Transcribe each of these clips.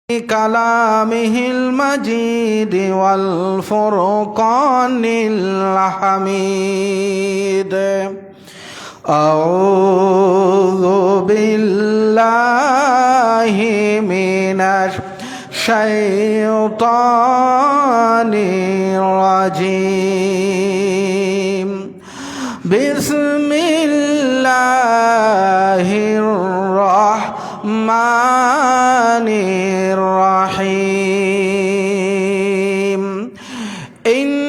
كلامه المجيد والفرقان الحميد. أعوذ بالله من الشيطان الرجيم. بسم الله الرحمن الرحيم. إن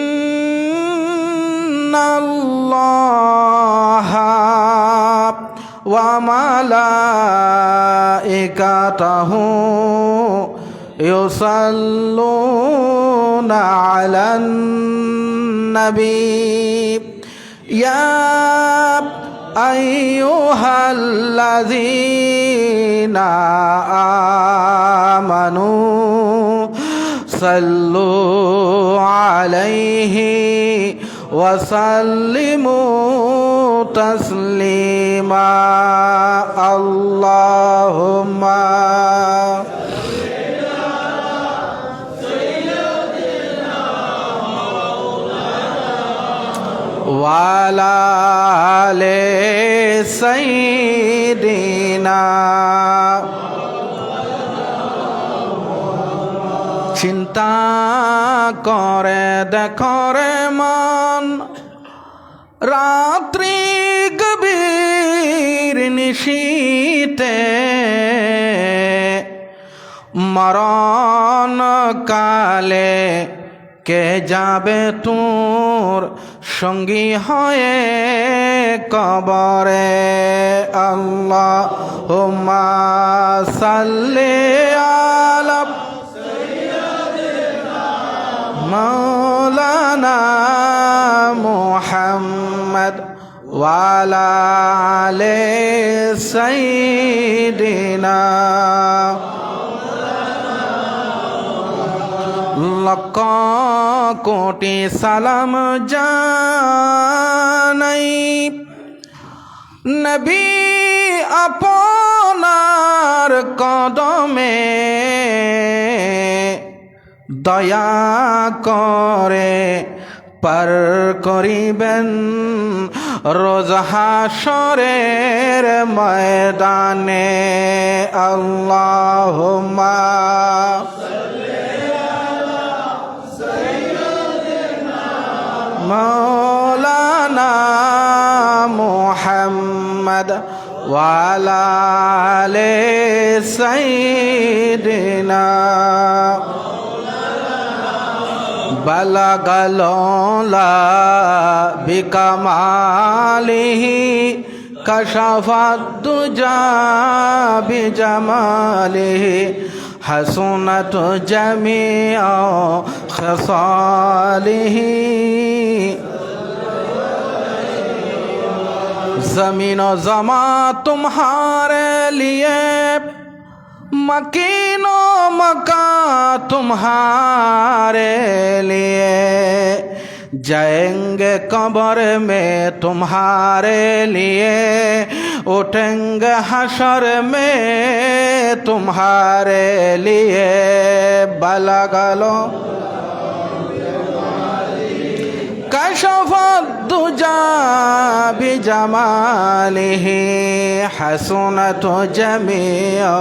الله وملائكته يصلون على النبي يا أيها الذين آمنوا صلوا عليه وسلموا تسليما. اللهم وعلى آل سيدنا. চিন্তা করে দেখো রে মন, রাত্রি গভীর নিশীতে মরণ কালে কে যাবে তোর সঙ্গী হয়ে কবরে। আল্লাহুম্মা সাল্লি আলা মাওলানা মুহাম্মদ ওয়া আলা আলি সাইয়্যিদিনা। লক্ষ কোটি সালাম জানাই নবী আপনার কদমে, দয়া করে পার করিবেন রোজ হাশরের ময়দানে। আল্লাহুম্মা মাওলানা মুহাম্মদ ওয়া আলা আলি সাইয়্যিদিনা। বালাগাল উলা বিকামালিহি কাশাফাদ দুজা বিজামালিহি হাসুনাত জামিউ খিসালিহি। ज़मीन और ज़मा तुम्हारे लिए, मकीनो मका तुम्हारे लिए, जाएंगे कब्र में तुम्हारे लिए, उठेंगे हशर में तुम्हारे लिए। बलगलो कशफत दुजा बिजमालिही हसनत जमीउ।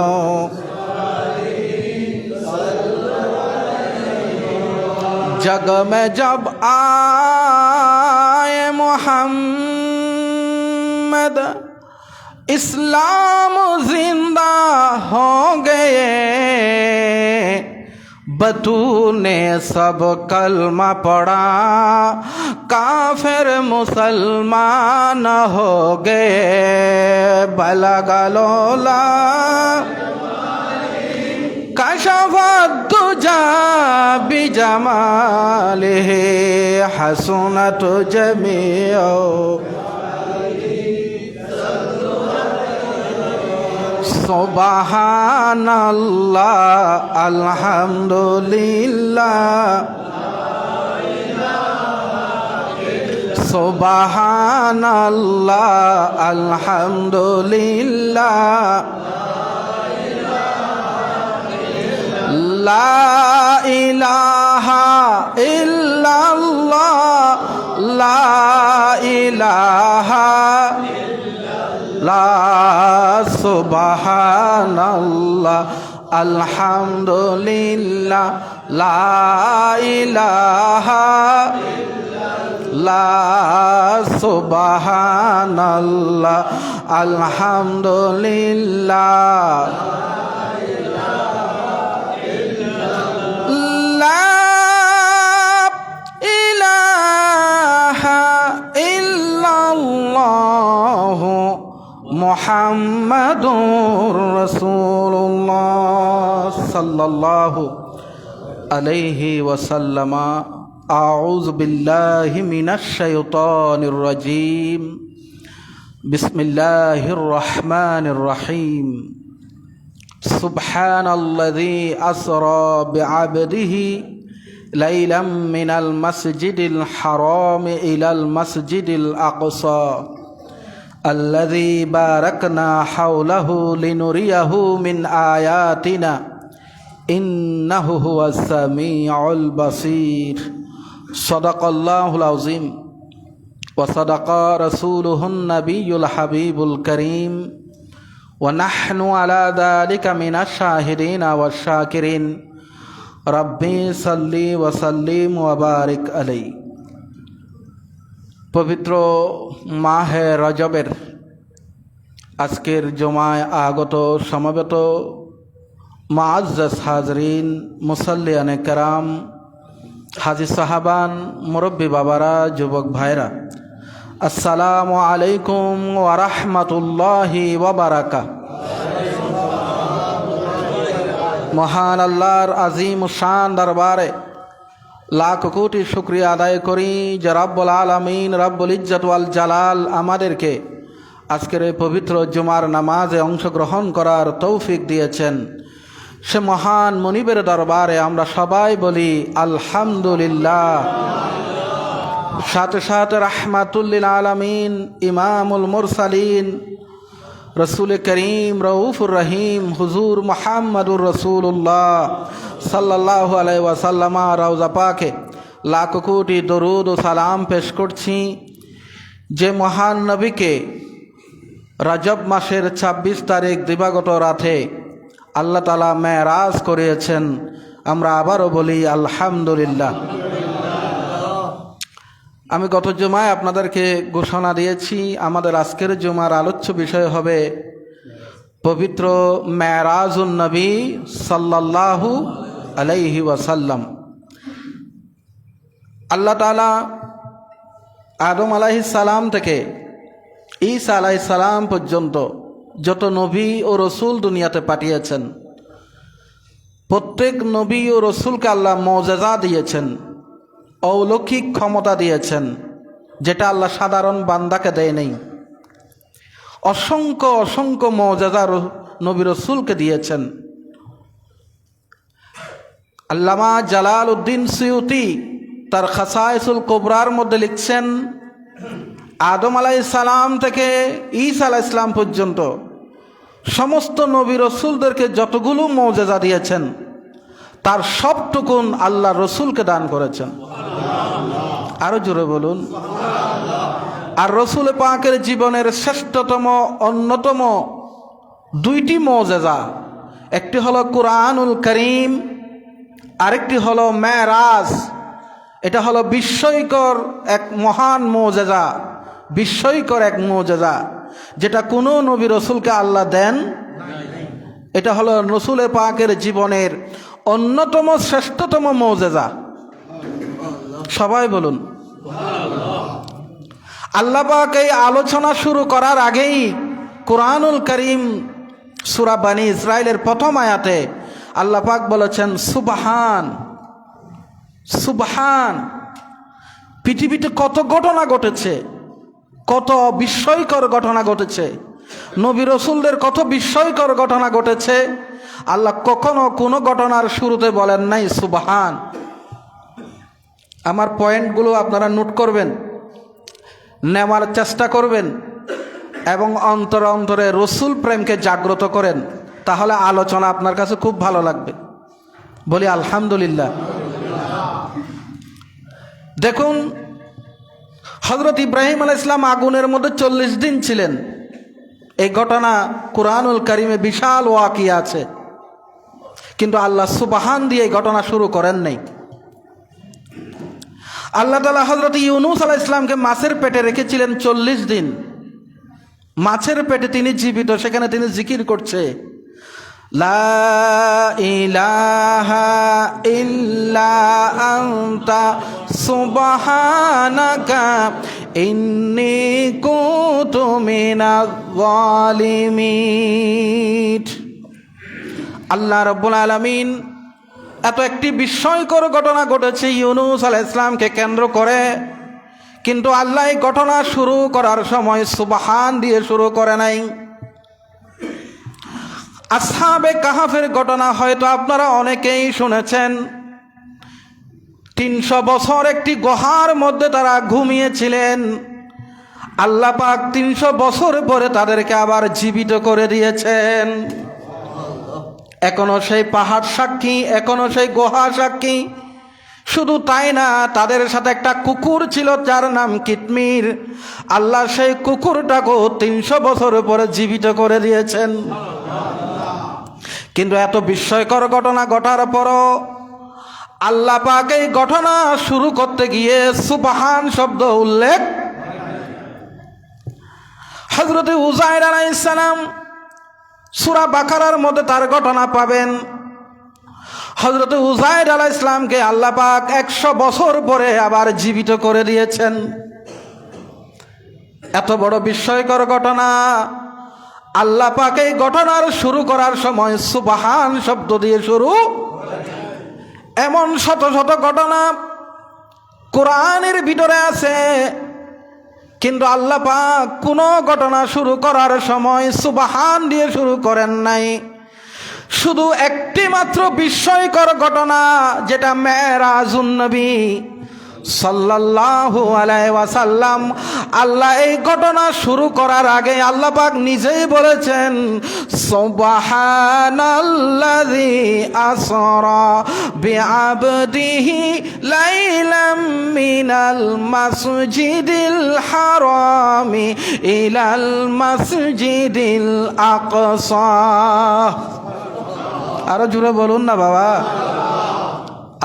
जग में जब आए मोहम्मद, इस्लाम जिंदा हो गए, बतूल ने सब कलमा पढ़ा, काफिर मुसलमान हो गए। बलगलोला कशफत दुजा बिजमालिही हसनत जमीउ। सुबहानल्लाह अल्हम्दुलिल्लाह, सुबहानल्लाह अल्हम्दुलिल्लाह, লা ইলাহা ইল্লাল্লাহ লা ইলাহা লা সুবহানাল্লাহ আলহামদুলিল্লাহ লা ইলাহা লা সুবহানাল্লাহ আলহামদুলিল্লাহ লা ইলাহা ইল্লাল্লাহ মুহাম্মাদুর রাসূলুল্লাহ সাল্লাল্লাহু আলাইহি ওয়াসাল্লাম। আউযু বিল্লাহি মিনাশ শাইতানির রাজীম। বিসমিল্লাহির রহমানির রহিম। সুবহানাল্লাযী আসরা বিআবদিহি লাইলাম মিনাল মাসজিদিল হারাম ইলাল মাসজিদিল আকসা الذي باركنا حوله لنريه من آياتنا إنه هو السميع البصير صدق الله العظيم وصدق رسوله النبي الحبيب الكريم ونحن على ذلك من الشاهدين والشاكرين ربي صل وسلم وبارك عليه। পবিত্র মাহে রজবের আজকের জুমায় আগত সমবেত মুআজ্জাজ হাজরিন, মুসাল্লিয়ানে কেরাম, হাজী সাহাবান, মুরব্বী বাবারা, যুবক ভাইরা, আসসালামু আলাইকুম ওয়া রাহমাতুল্লাহি ওয়া বারাকাতুহু। মহান আল্লাহর আজিম শান দরবারে লাখ কোটি শুকরিয়া আদায় করি যে রব্বুল আলামিন রব্বুল ইজ্জত ওয়াল জালাল আমাদেরকে আজকের এই পবিত্র জুমার নামাজে অংশগ্রহণ করার তৌফিক দিয়েছেন। সে মহান মুনিবের দরবারে আমরা সবাই বলি আলহামদুলিল্লাহ। সাথে সাথে রাহমাতুল লিল আলামিন, ইমামুল মুরসালিন, রসুল করিম রউফুর রহিম হুজুর মুহাম্মদুর রাসূলুল্লাহ সাল্লাল্লাহু আলাইহি ওয়াসাল্লাম রওজা পাকে লাখ কোটি দরুদ ও সালাম পেশ করছি, যে মহান নবীকে রজব মাসের ২৬ তারিখ দিবাগত রাতে আল্লাহ তাআলা মেরাজ করিয়েছেন। আমরা আবারও বলি আলহামদুলিল্লাহ। আমি গত জুমায় আপনাদেরকে ঘোষণা দিয়েছি আমাদের আজকের জুমার আলোচ্য বিষয় হবে পবিত্র মেরাজুন নবী সাল্লাল্লাহু আলাইহি ওয়াসাল্লাম। আল্লাহ তাআলা আদম আলাইহিস সালাম থেকে ঈসা আলাইহিস সালাম পর্যন্ত যত নবী ও রসুল দুনিয়াতে পাঠিয়েছেন, প্রত্যেক নবী ও রসুলকে আল্লাহ মুআজিজা দিয়েছেন, অলৌকিক ক্ষমতা দিয়েছেন, যেটা আল্লাহ সাধারণ বান্দাকে দেয় নেই। অসংখ্য অসংখ্য মুআজিজা নবী রসুলকে দিয়েছেন। আল্লামা জালালউদ্দিন সুয়ুতি তার খাসায়েসুল কুবরার মধ্যে লিখছেন, আদম আলাইহিস সালাম থেকে ঈসা আলাইহিস সালাম পর্যন্ত সমস্ত নবী রসুলদেরকে যতগুলো মুআজিজা দিয়েছেন তার সবটুকুন আল্লাহ রসুলকে দান করেছেন। আরো জোরে বলুন। আর রসুল পাকের জীবনের শ্রেষ্ঠতম অন্যতম দুইটি মুআজিজা, একটি হলো কুরআনুল করিম, আরেকটি হলো মেরাজ। এটা হলো বিস্ময়কর এক মহান মুআজিজা, বিস্ময়কর এক মুআজিজা যেটা কোনো নবী রসুলকে আল্লাহ দেন। এটা হলো রসুল পাকের জীবনের অন্যতম শ্রেষ্ঠতম মুআজিজা। সবাই বলুন আল্লাহ পাক এই আলোচনা শুরু করার আগেই কুরআনুল করিম সূরা বনী ইসরাইলের প্রথম আয়াতে আল্লাহ পাক বলেছেন সুবহান, সুবহান। পৃথিবীতে কত ঘটনা ঘটেছে, কত বিস্ময়কর ঘটনা ঘটেছে, নবী রসুলদের কত বিস্ময়কর ঘটনা ঘটেছে। আল্লাহ কখনো কোনো ঘটনার শুরুতে বলেন নাই সুবহান। আমার পয়েন্টগুলো আপনারা নোট করবেন, নেওয়ার চেষ্টা করবেন এবং অন্তরে অন্তরে রসুল প্রেমকে জাগ্রত করেন, তাহলে আলোচনা আপনার কাছে খুব ভালো লাগবে। বলি আলহামদুলিল্লাহ। দেখুন, হযরত ইব্রাহিম আলাইহিস সালাম আগুনের মধ্যে 40 দিন ছিলেন। এই ঘটনা কুরআনুল কারীমে বিশাল ওয়াকিয়া আছে, কিন্তু আল্লাহ সুবহান দিয়ে এই ঘটনা শুরু করেন নাই। আল্লাহ তাআলা হযরত ইউনূস আলাইহিস সালামকে মাছের পেটে রেখেছিলেন 40 দিন। মাছের পেটে তিনি জীবিত, সেখানে তিনি জিকির করছে, লা ইলাহা ইল্লা আনতা সুবহানাকা ইন্নী কুনতু মিনাজ জালিমিন। আল্লাহ রাব্বুল আলামিন এত একটি বিস্ময়কর ঘটনা ঘটেছে ইউনূস আলাইহিস সালামকে কেন্দ্র করে, কিন্তু আল্লাহ এই ঘটনা শুরু করার সময় সুবহান দিয়ে শুরু করে নাই। আসহাবে কাহাফের ঘটনা হয়তো আপনারা অনেকেই শুনেছেন। 300 বছর একটি গুহার মধ্যে তারা ঘুমিয়েছিলেন। আল্লাহ পাক 300 বছর পরে তাদেরকে আবার জীবিত করে দিয়েছেন। এখনো সেই পাহাড় সাক্ষী, এখনো সেই গুহা সাক্ষী। শুধু তাই না, তাদের সাথে একটা কুকুর ছিল যার নাম কিতমির। আল্লাহ সেই কুকুরটাকেও 300 বছর পরে জীবিত করে দিয়েছেন। কিন্তু এত বিস্ময়কর ঘটনা ঘটার পরও আল্লাহ পাক এই ঘটনা শুরু করতে গিয়ে সুবহান শব্দ উল্লেখ। হযরত উযাইর আলাইহিস সালাম, সূরা বাকারার মধ্যে তার ঘটনা পাবেন। হযরত উযাইর আলাইহিস সালামকে আল্লাহ পাক 100 বছর পরে আবার জীবিত করে দিয়েছেন। এত বড় বিস্ময়কর ঘটনা, আল্লাহ পাক এই ঘটনার শুরু করার সময় সুবহান শব্দ দিয়ে শুরু। এমন শত শত ঘটনা কোরআনের ভিতরে আছে, কিন্তু আল্লাহ পাক কোনো ঘটনা শুরু করার সময় সুবহান দিয়ে শুরু করেন নাই। শুধু একটি মাত্র বিস্ময়কর ঘটনা, যেটা মেরাজুন নবী সাল্লাল্লাহু আলাইহি ওয়াসাল্লাম। আল্লাহ এই ঘটনা শুরু করার আগে আল্লাহ পাক নিজেই বলেছেন, সুবহানাল্লাযী আসরা বিআবদিহি লাইলাম মিনাল মাসজিদিল হারামি ইলাল মাসজিদিল আকসা। আরো জোরে বলুন না বাবা।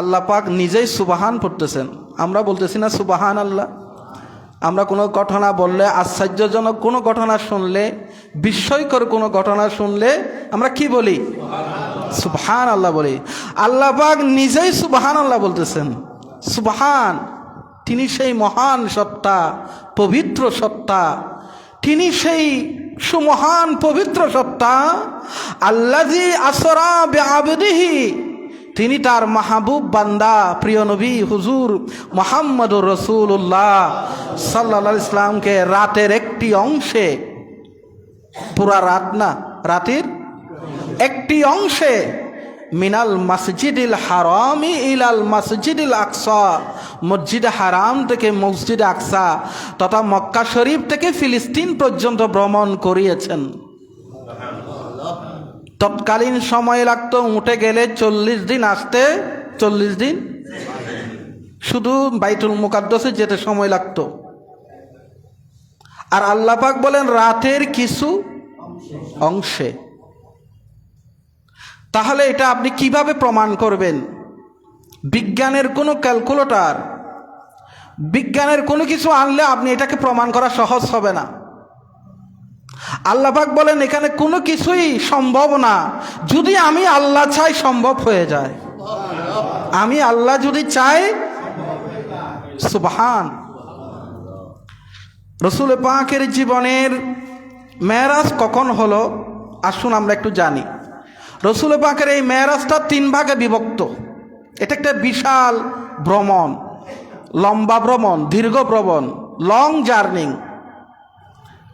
আল্লাহ পাক নিজেই সুবহান পড়তেছেন, আমরা বলতেছি না সুবহান আল্লাহ। আমরা কোনো ঘটনা বললে, আশ্চর্যজনক কোনো ঘটনা শুনলে, বিস্ময়কর কোনো ঘটনা শুনলে আমরা কি বলি? সুবহান আল্লাহ বলি। আল্লাহ পাক নিজেই সুবহান আল্লাহ বলতেছেন। সুবহান, তিনি সেই মহান সত্তা, পবিত্র সত্তা। তিনি সেই সুমহান পবিত্র সত্তা, আল্লাযী আসরা বিআবদিহি, তিনি তার মাহবুব বান্দা প্রিয় নবী হুজুর মুহাম্মদুর রাসূলুল্লাহ সাল্লাল্লাহু আলাইহি ওয়াসাল্লামকে রাতের একটি অংশে, পুরা রাত না, রাতের একটি অংশে, মিনাল মসজিদিল হারামি ইলাল মসজিদিল আকসা, মসজিদ হারাম থেকে মসজিদ আকসা তথা মক্কা শরীফ থেকে ফিলিস্তিন পর্যন্ত ভ্রমণ করিয়েছেন। তৎকালীন সময় লাগতো উঠে গেলে 40 দিন, আসতে 40 দিন। শুধু বাইতুল মুকাদ্দাসে যেতে সময় লাগতো। আর আল্লাহ পাক বলেন রাতের কিছু অংশে। তাহলে এটা আপনি কিভাবে প্রমাণ করবেন? বিজ্ঞানের কোনো ক্যালকুলেটর, বিজ্ঞানের কোনো কিছু আনলে আপনি এটাকে প্রমাণ করা সহজ হবে না। আল্লাহ পাক বলেন এখানে কোনো কিছুই সম্ভব না, যদি আমি আল্লাহ চাই সম্ভব হয়ে যায়। আমি আল্লাহ যদি চাই, সুবহান। রাসূল পাকের জীবনের মেরাজ কখন হলো আসুন আমরা একটু জানি। রাসূল পাকের এই মেরাজটা 3 ভাগে বিভক্ত। এটা একটা বিশাল ভ্রমণ, লম্বা ভ্রমণ, দীর্ঘ ভ্রমণ, লং জার্নি।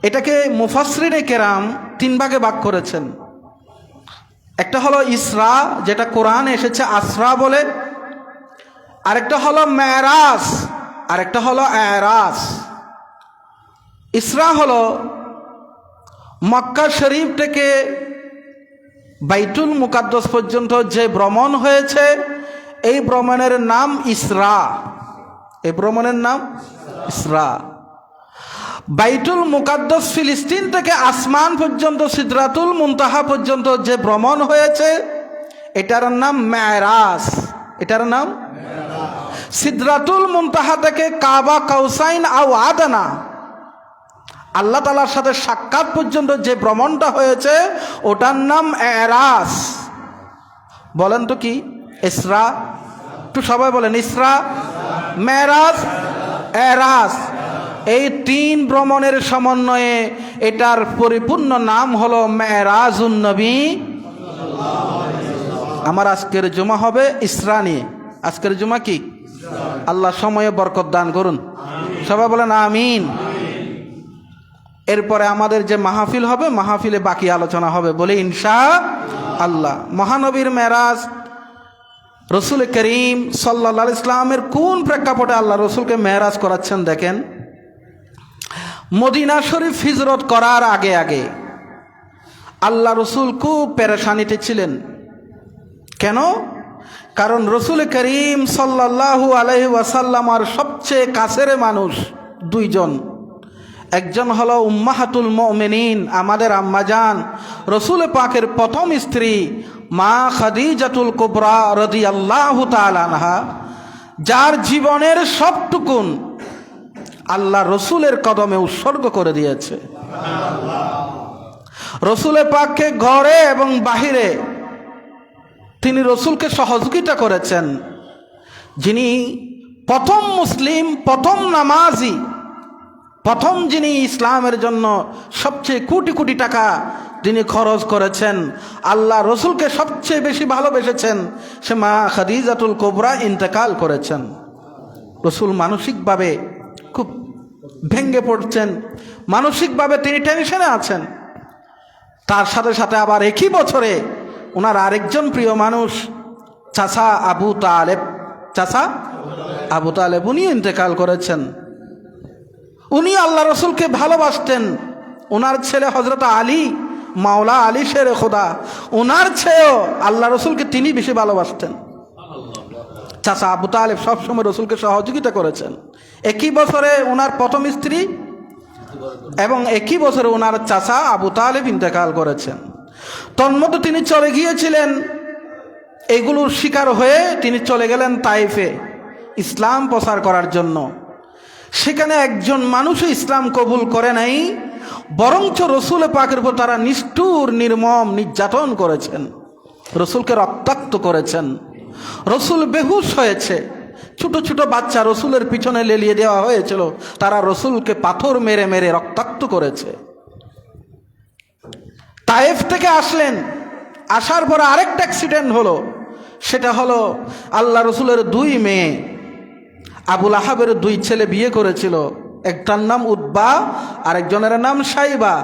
এটাকে মুফাসসিরিনে কেরাম 3 ভাগে ভাগ করেছেন। একটা হলো ইসরা, যেটা কোরআনে এসেছে আসরা বলে। আরেকটা হলো মেরাজ, আরেকটা হলো এরাজ। ইসরা হলো মক্কা শরীফ থেকে বাইতুল মুকাদ্দাস পর্যন্ত যে ভ্রমণ হয়েছে এই ভ্রমণের নাম ইসরা। এই ভ্রমণের নাম ইসরা। বাইতুল মুকাদ্দাস ফিলিস্তিন থেকে আসমান পর্যন্ত সিদরাতুল মুনতাহা পর্যন্ত যে ভ্রমণ হয়েছে এটার নাম মেরাজ। এটার নাম সিদরাতুল মুনতাহা থেকে কাবা কাউসাইন আও আদনা আল্লাহ তাআলার সাথে সাক্ষাৎ পর্যন্ত যে ভ্রমণটা হয়েছে ওটার নাম মেরাজ। বলেন তো কি? ইসরা। একটু সবাই বলেন ইসরা, মেরাজ, এরাজ। এই তিন ভ্রমণের সমন্বয়ে এটার পরিপূর্ণ নাম হলো মেরাজুন নবী। আমার আজকের জুমা হবে ইসরা নিয়ে। আজকের জুমা কি? আল্লাহ সময়ে বরকত দান করুন। সবাই বলেন আমিন। এরপরে আমাদের যে মাহফিল হবে, মাহফিলে বাকি আলোচনা হবে, বলে ইনশাআল্লাহ। মহানবীর মেরাজ রসুল করিম সাল্লাল্লাহু আলাইহি ইসলামের কোন প্রেক্ষাপটে আল্লাহ রসুলকে মেরাজ করাচ্ছেন দেখেন। মদিনা শরীফ হিজরত করার আগে আগে আল্লাহ রসুল খুব পেরেশানিতে ছিলেন। কেন? কারণ রসুল করিম সাল্লাল্লাহু আলাইহি ওয়াসাল্লামার সবচেয়ে কাছের মানুষ দুইজন। একজন হলো উম্মাহাতুল মুমিনিন, আমাদের আম্মাজান রসুল পাকের প্রথম স্ত্রী মা খাদিজাতুল কুবরা রাদিয়াল্লাহু তাআলা আনহা, যার জীবনের সবটুকুন আল্লাহ রসুলের কদমে উৎসর্গ করে দিয়েছে। রসুলের পাককে ঘরে এবং বাহিরে তিনি রসুলকে সহযোগিতা করেছেন। যিনি প্রথম মুসলিম, প্রথম নামাজি, প্রথম যিনি ইসলামের জন্য সবচেয়ে কোটি কোটি টাকা যিনি খরচ করেছেন, আল্লাহ রসুলকে সবচেয়ে বেশি ভালোবেসেছেন, সে মা খাদিজাতুল কুবরা ইন্তেকাল করেছেন। রসুল মানসিকভাবে খুব ভেঙে পড়ছেন, মানসিকভাবে তিনি টেনশনে আছেন। তার সাথে সাথে আবার একই বছরে ওনার আরেকজন প্রিয় মানুষ চাচা আবু তালেব, চাচা আবু তালেব উনি ইন্তেকাল করেছেন। উনি আল্লাহ রসুলকে ভালোবাসতেন। ওনার ছেলে হজরত আলী, মাওলা আলী শেরে খোদা, ওনার ছেলেও আল্লাহ রসুলকে তিনি বেশি ভালোবাসতেন। চাচা আবু তালেব সবসময় রসুলকে সহযোগিতা করেছেন। একই বছরে ওনার প্রথম স্ত্রী এবং একই বছরে ওনার চাচা আবু তালেব ইন্তেকাল করেছেন। তন্মধ্যে তিনি চলে গিয়েছিলেন, এগুলোর শিকার হয়ে তিনি চলে গেলেন তাইফে ইসলাম প্রচার করার জন্য। সেখানে একজন মানুষও ইসলাম কবুল করে নাই, বরঞ্চ রসুল পাকের উপর তারা নিষ্ঠুর নির্মম নির্যাতন করেছেন, রসুলকে রক্তাক্ত করেছেন। রসুল বেহুশ হয়েছে, ছোট ছোট বাচ্চা রসুলের পিছনে লেলিয়ে দেওয়া হয়েছিল, তারা রসুলকে পাথর মেরে মেরে রক্তাক্ত করেছে। তায়েফ থেকে আসলেন, আসার পর আরেকটা অ্যাক্সিডেন্ট হলো। সেটা হলো আল্লাহ রসুলের দুই মেয়ে, আবুল আহাবের দুই ছেলে বিয়ে করেছিল, একটার নাম উতবা আর একজনের নাম সাইবা।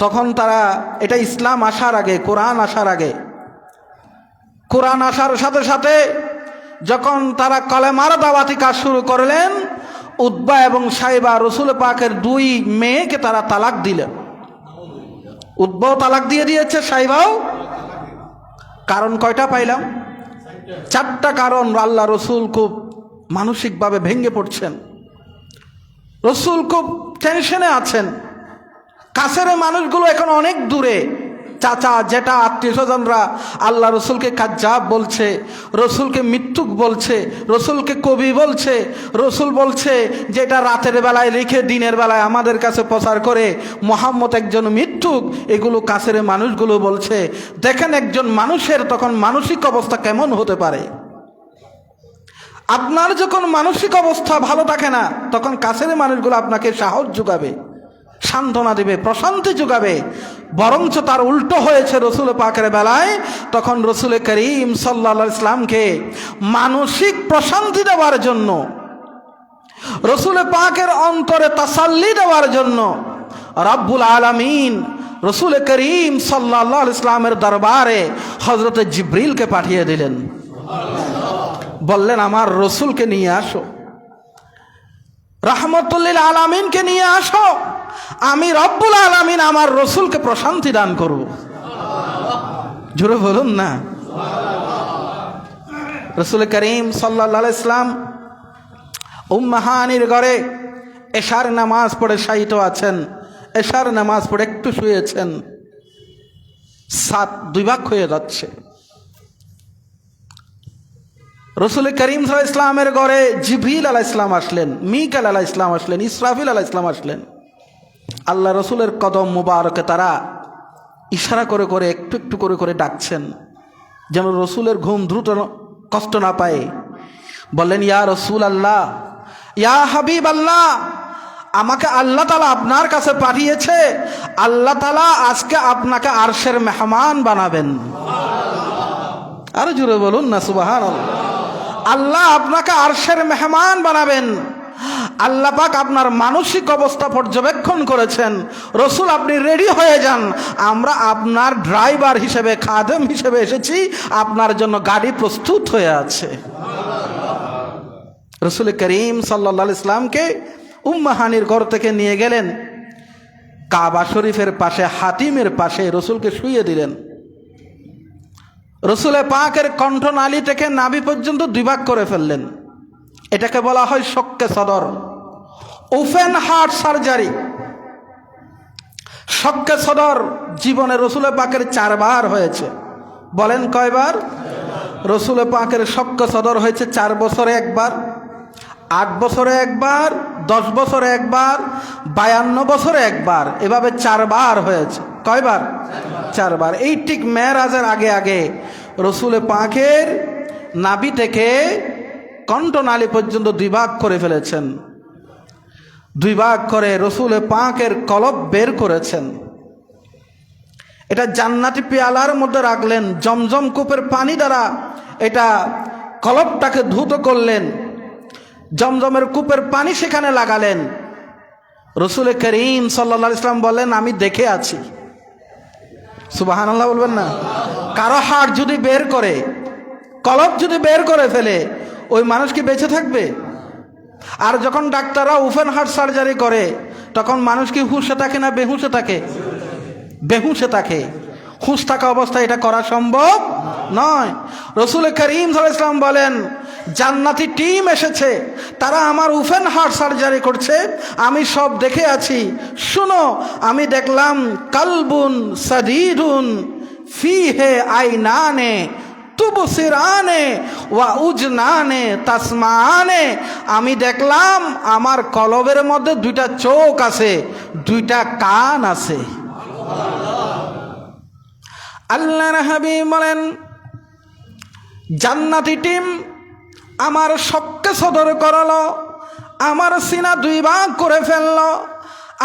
তখন তারা, এটা ইসলাম আসার আগে, কোরআন আসার আগে, কোরআন আসার সাথে সাথে যখন তারা কলেমার দাওয়াতি কাজ শুরু করলেন, উতবা এবং সাইবা রসুল পাকের দুই মেয়েকে তারা তালাক দিলেন। উতবাও তালাক দিয়ে দিয়েছে, সাইবাও। কারণ কয়টা পাইলাম? চারটা কারণ। আল্লাহ রসুল খুব মানসিকভাবে ভেঙে পড়ছেন, রসুল খুব টেনশনে আছেন। কাছের মানুষগুলো এখন অনেক দূরে, চাচা জেঠা আত্মীয় স্বজনরা আল্লাহ রসুলকে কাজ্জাব বলছে, রসুলকে মৃত্যুক বলছে, রসুলকে কবি বলছে, রসুল বলছে যে এটা রাতের বেলায় লিখে দিনের বেলায় আমাদের কাছে প্রচার করে মুহাম্মদ একজন মৃত্যুক। এগুলো কাছের মানুষগুলো বলছে। দেখেন একজন মানুষের তখন মানসিক অবস্থা কেমন হতে পারে। আপনার যখন মানসিক অবস্থা ভালো থাকে না, তখন কাছের মানুষগুলো আপনাকে সাহস যোগাবে, সান্ত্বনা দেবে, প্রশান্তি যোগাবে। বরঞ্চ তার উল্টো হয়েছে রসুল পাকের বেলায়। তখন রসুল করিম সাল্লাল্লাহু আলাইহি ইসলামকে মানসিক প্রশান্তি দেওয়ার জন্য, রসুল পাকের অন্তরে তাসাল্লি দেওয়ার জন্য রব্বুল আলামিন রসুল করিম সাল্লাল্লাহু আলাইহি ইসলামের দরবারে হযরত জিবরিলকে পাঠিয়ে দিলেন। বললেন আমার রসুলকে নিয়ে আসো, রাহমাতুল্লিল আলামিনকে নিয়ে আসো, আমি রব্বুল আলামিন আমার রসুলকে প্রশান্তি দান করব। জোরে বলুন না। রাসূল করিম সাল্লাল্লাহু আলাইহি সাল্লাম উম্মাহানির ঘরে এশার নামাজ পড়ে শায়িত আছেন। এশার নামাজ পড়ে একটু শুয়েছেন, সাত দুই ভাগ হয়ে যাচ্ছে। রাসূল করিম সাল্লাল্লাহু আলাইহি সাল্লামের ঘরে জিবরিল আলাইহিস সালাম আসলেন, মিকাইল আলাইহিস সালাম আসলেন, ইসরাফিল আলাইহিস সালাম আসলেন। আল্লাহ রসুলের কদম মুবারকে তারা ইশারা করে করে একটু একটু করে করে ডাকছেন, যেন রসুলের ঘুম দ্রুত কষ্ট না পায়। বললেন, ইয়া রসুল আল্লাহ, ইয়া হাবিব আল্লাহ, আমাকে আল্লাহ তাআলা আপনার কাছে পাঠিয়েছে। আল্লাহ তাআলা আজকে আপনাকে আরশের মেহমান বানাবেন। আরো জোরে বলুন না সুবহানাল্লাহ। আল্লাহ আপনাকে আরশের মেহমান বানাবেন। আল্লাহ পাক আপনার মানসিক অবস্থা পর্যবেক্ষণ করেছেন। রসুল আপনি রেডি হয়ে যান, আমরা আপনার ড্রাইভার হিসেবে, খাদেম হিসেবে এসেছি, আপনার জন্য গাড়ি প্রস্তুত হয়ে আছে। রসুল করিম সাল্লাল্লাহু আলাইহি সাল্লামকে উম্মাহানির ঘর থেকে নিয়ে গেলেন, কাবা শরীফের পাশে হাতিমের পাশে রসুলকে শুইয়ে দিলেন। রসুলের পাকের কণ্ঠনালী থেকে নাভি পর্যন্ত দুই ভাগ করে ফেললেন। এটাকে বলা হয় শক্কে সদর, ওপেন হার্ট সার্জারি। শক্কে সদর জীবনে রসুলের পাকের 4 বার হয়েছে। বলেন কয়বার? রসুলের পাকের শক্কে সদর হয়েছে 4 বছরে একবার, 8 বছরে একবার, 10 বছরে একবার, 52 বছরে একবার, এভাবে 4 বার হয়েছে। কয়বার? 4 বার। এই ঠিক মেরাজের আগে আগে রসুলের পাকের নাভি থেকে কণ্ঠনালী পর্যন্ত 2 ভাগ করে ফেলেছেন। 2 ভাগ করে রসুলের পাকের কলব বের করেছেন। এটা জান্নাতি পেয়ালার মধ্যে রাখলেন, জমজম কূপের পানি দ্বারা এটা কলবটাকে ধৌত করলেন, জমজমের কূপের পানি সেখানে লাগালেন। রসুল করিম সাল্লাল্লাহু আলাইহি সাল্লাম বলেন, আমি দেখে আছি। সুবহানাল্লাহ বলবেন না? কারো হাড় যদি বের করে, কলব যদি বের করে ফেলে, ওই মানুষ কি বেঁচে থাকবে? আর যখন ডাক্তাররা ওপেন হার্ট সার্জারি করে, তখন মানুষ কি হুঁশে থাকে না বেহুঁশে থাকে? বেহুঁশে থাকে। হুঁশ থাকা অবস্থায় এটা করা সম্ভব নয়। রসুল করিম সাল্লাল্লাহু আলাইহি সাল্লাম বলেন, জান্নাতি টিম এসেছে, তারা আমার ওপেন হার্ট সার্জারি করছে, আমি সব দেখে আছি। শুনো, আমি দেখলাম কালবুন সাদীদুন ফিহে আইনানে তুবসিরানে ওয়া উজনানে তাসমানে। আমি দেখলাম আমার কলবের মধ্যে 2টা চোখ আছে, 2টা কান আছে। আল্লাহর হাবিব বলেন, জান্নাতি টিম আমার শক্কে সদর করলো, আমার সিনা 2 ভাগ করে ফেললো।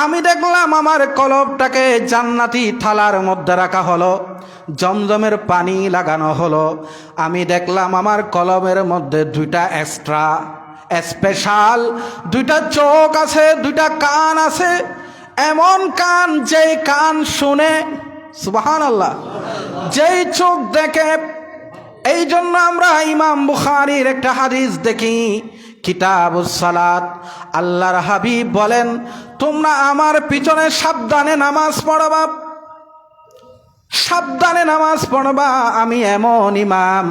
আমি দেখলাম আমার কলবটাকে জান্নাতি থালার মধ্যে রাখা হলো, জমজমের পানি লাগানো হলো। আমি দেখলাম আমার কলমের মধ্যে 2টা এক্সট্রা স্পেশাল 2টা চোখ আছে, 2টা কান আছে। এমন কান, যেই কান শুনে, সুবহানাল্লাহ, যেই চোখ দেখে। এই জন্য আমরা ইমাম বুখারীর একটা হাদিস দেখি, কিতাবুস সালাত। আল্লাহর হাবিব বলেন, তোমরা আমার পিছনে সাবধানে নামাজ পড়বা, সাবধানে নামাজ পড়বা। আমি এমন ইমাম,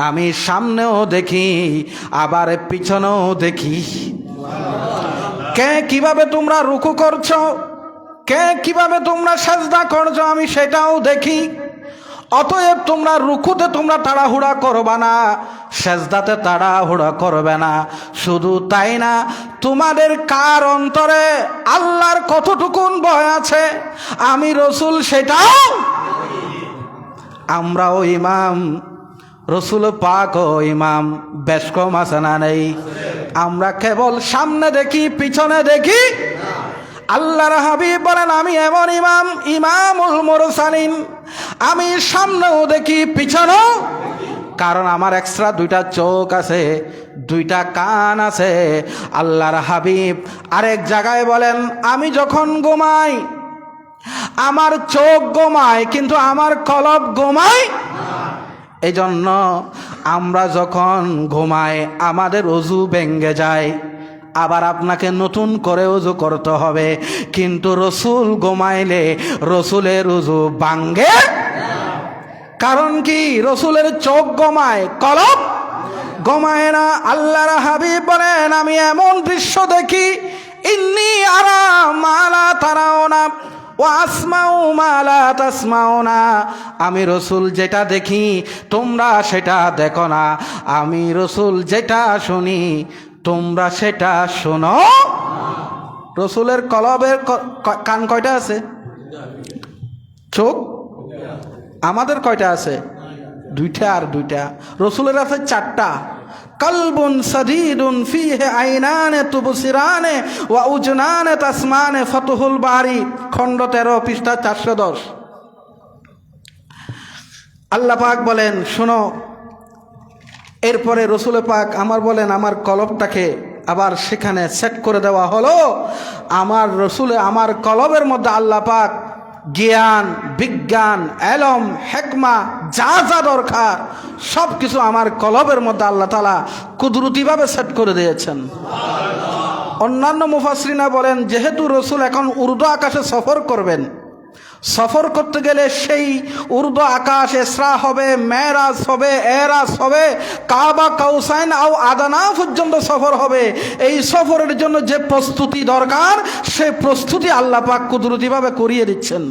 আমি সামনেও দেখি আবার পিছনেও দেখি। কে কিভাবে তোমরা রুকু করছো, কে কিভাবে তোমরা সাজদা করছো, আমি সেটাও দেখি। অতএব তোমরা রুকুতে তোমরা তাড়াহুড়া করবে না, সেজদাতে তাড়াহুড়া করবে না। শুধু তাই না, তোমাদের কার অন্তরে আল্লাহর কতটুকুন ভয় আছে, আমি রসুল সেটাও। আমরাও ইমাম, রসুল পাকও ইমাম, বেশ কম আছে না নেই? আমরা কেবল সামনে দেখি, পিছনে দেখি। আল্লাহর হাবিব বলেন, আমি এমন ইমাম, ইমামুল মুরসালিন, আমি সামনেও দেখি পিছনেও। কারণ আমার এক্সট্রা 2টা চোখ আছে, 2টা কান আছে। আল্লাহর হাবিব আরেক জায়গায় বলেন, আমি যখন ঘুমাই আমার চোখ ঘুমায়, কিন্তু আমার কলব ঘুমায়। এই জন্য আমরা যখন ঘুমাই আমাদের ওযু ভেঙে যায়, আবার আপনাকে নতুন করে ওযু করতে হবে। কিন্তু রসুল ঘুমাইলে রসুলের ওযু ভাঙে। কারণ কি? রসুলের চোখ গমায়, কলব গমায় না। আল্লাহর হাবিব বলেন, আমি এমন দৃশ্য দেখি, ইন্নী আরা মা লা তারাউনা ওয়া আসমাউ মা লা তাসমাউনা। আমি রসুল যেটা দেখি তোমরা সেটা দেখো না, আমি রসুল যেটা শুনি তোমরা সেটা শোনো। রসুলের কলবের কান কয়টা আছে? চোখ। আমাদের কয়টা আছে? দুইটা আর দুইটা। রসুলের আছে চারটা। কলবুন সাদীদুন ফীহি আইনানে তুবসিরানে ওয়া উজনানে তাসমানে। ফতহুল বারি খণ্ড 13 পৃষ্ঠা 410। আল্লাহ পাক বলেন শোনো। এরপরে রসুল পাক আমার বলেন, আমার কলবটাকে আবার সেখানে সেট করে দেওয়া হলো। আমার রসুলে আমার কলবের মধ্যে আল্লাহ পাক জ্ঞান, বিজ্ঞান, এলম, হেকমা যা যা দরকার সব কিছু আমার কলবের মধ্যে আল্লাহ তাআলা কুদরতিভাবে সেট করে দিয়েছেন। অন্যান্য মুফাসসিরিনা বলেন, যেহেতু রসুল এখন উর্দু আকাশে সফর করবেন, সফর করতে গেলে সেই উর্দু আকাশ ইসরা হবে, মেরাজ হবে, এরাজ হবে, কাবা কাউসাইন আও আদানা পর্যন্ত সফর হবে। এই সফরের জন্য যে প্রস্তুতি দরকার সেই প্রস্তুতি আল্লাহ পাক কুদরতিভাবে করিয়ে দিচ্ছেন।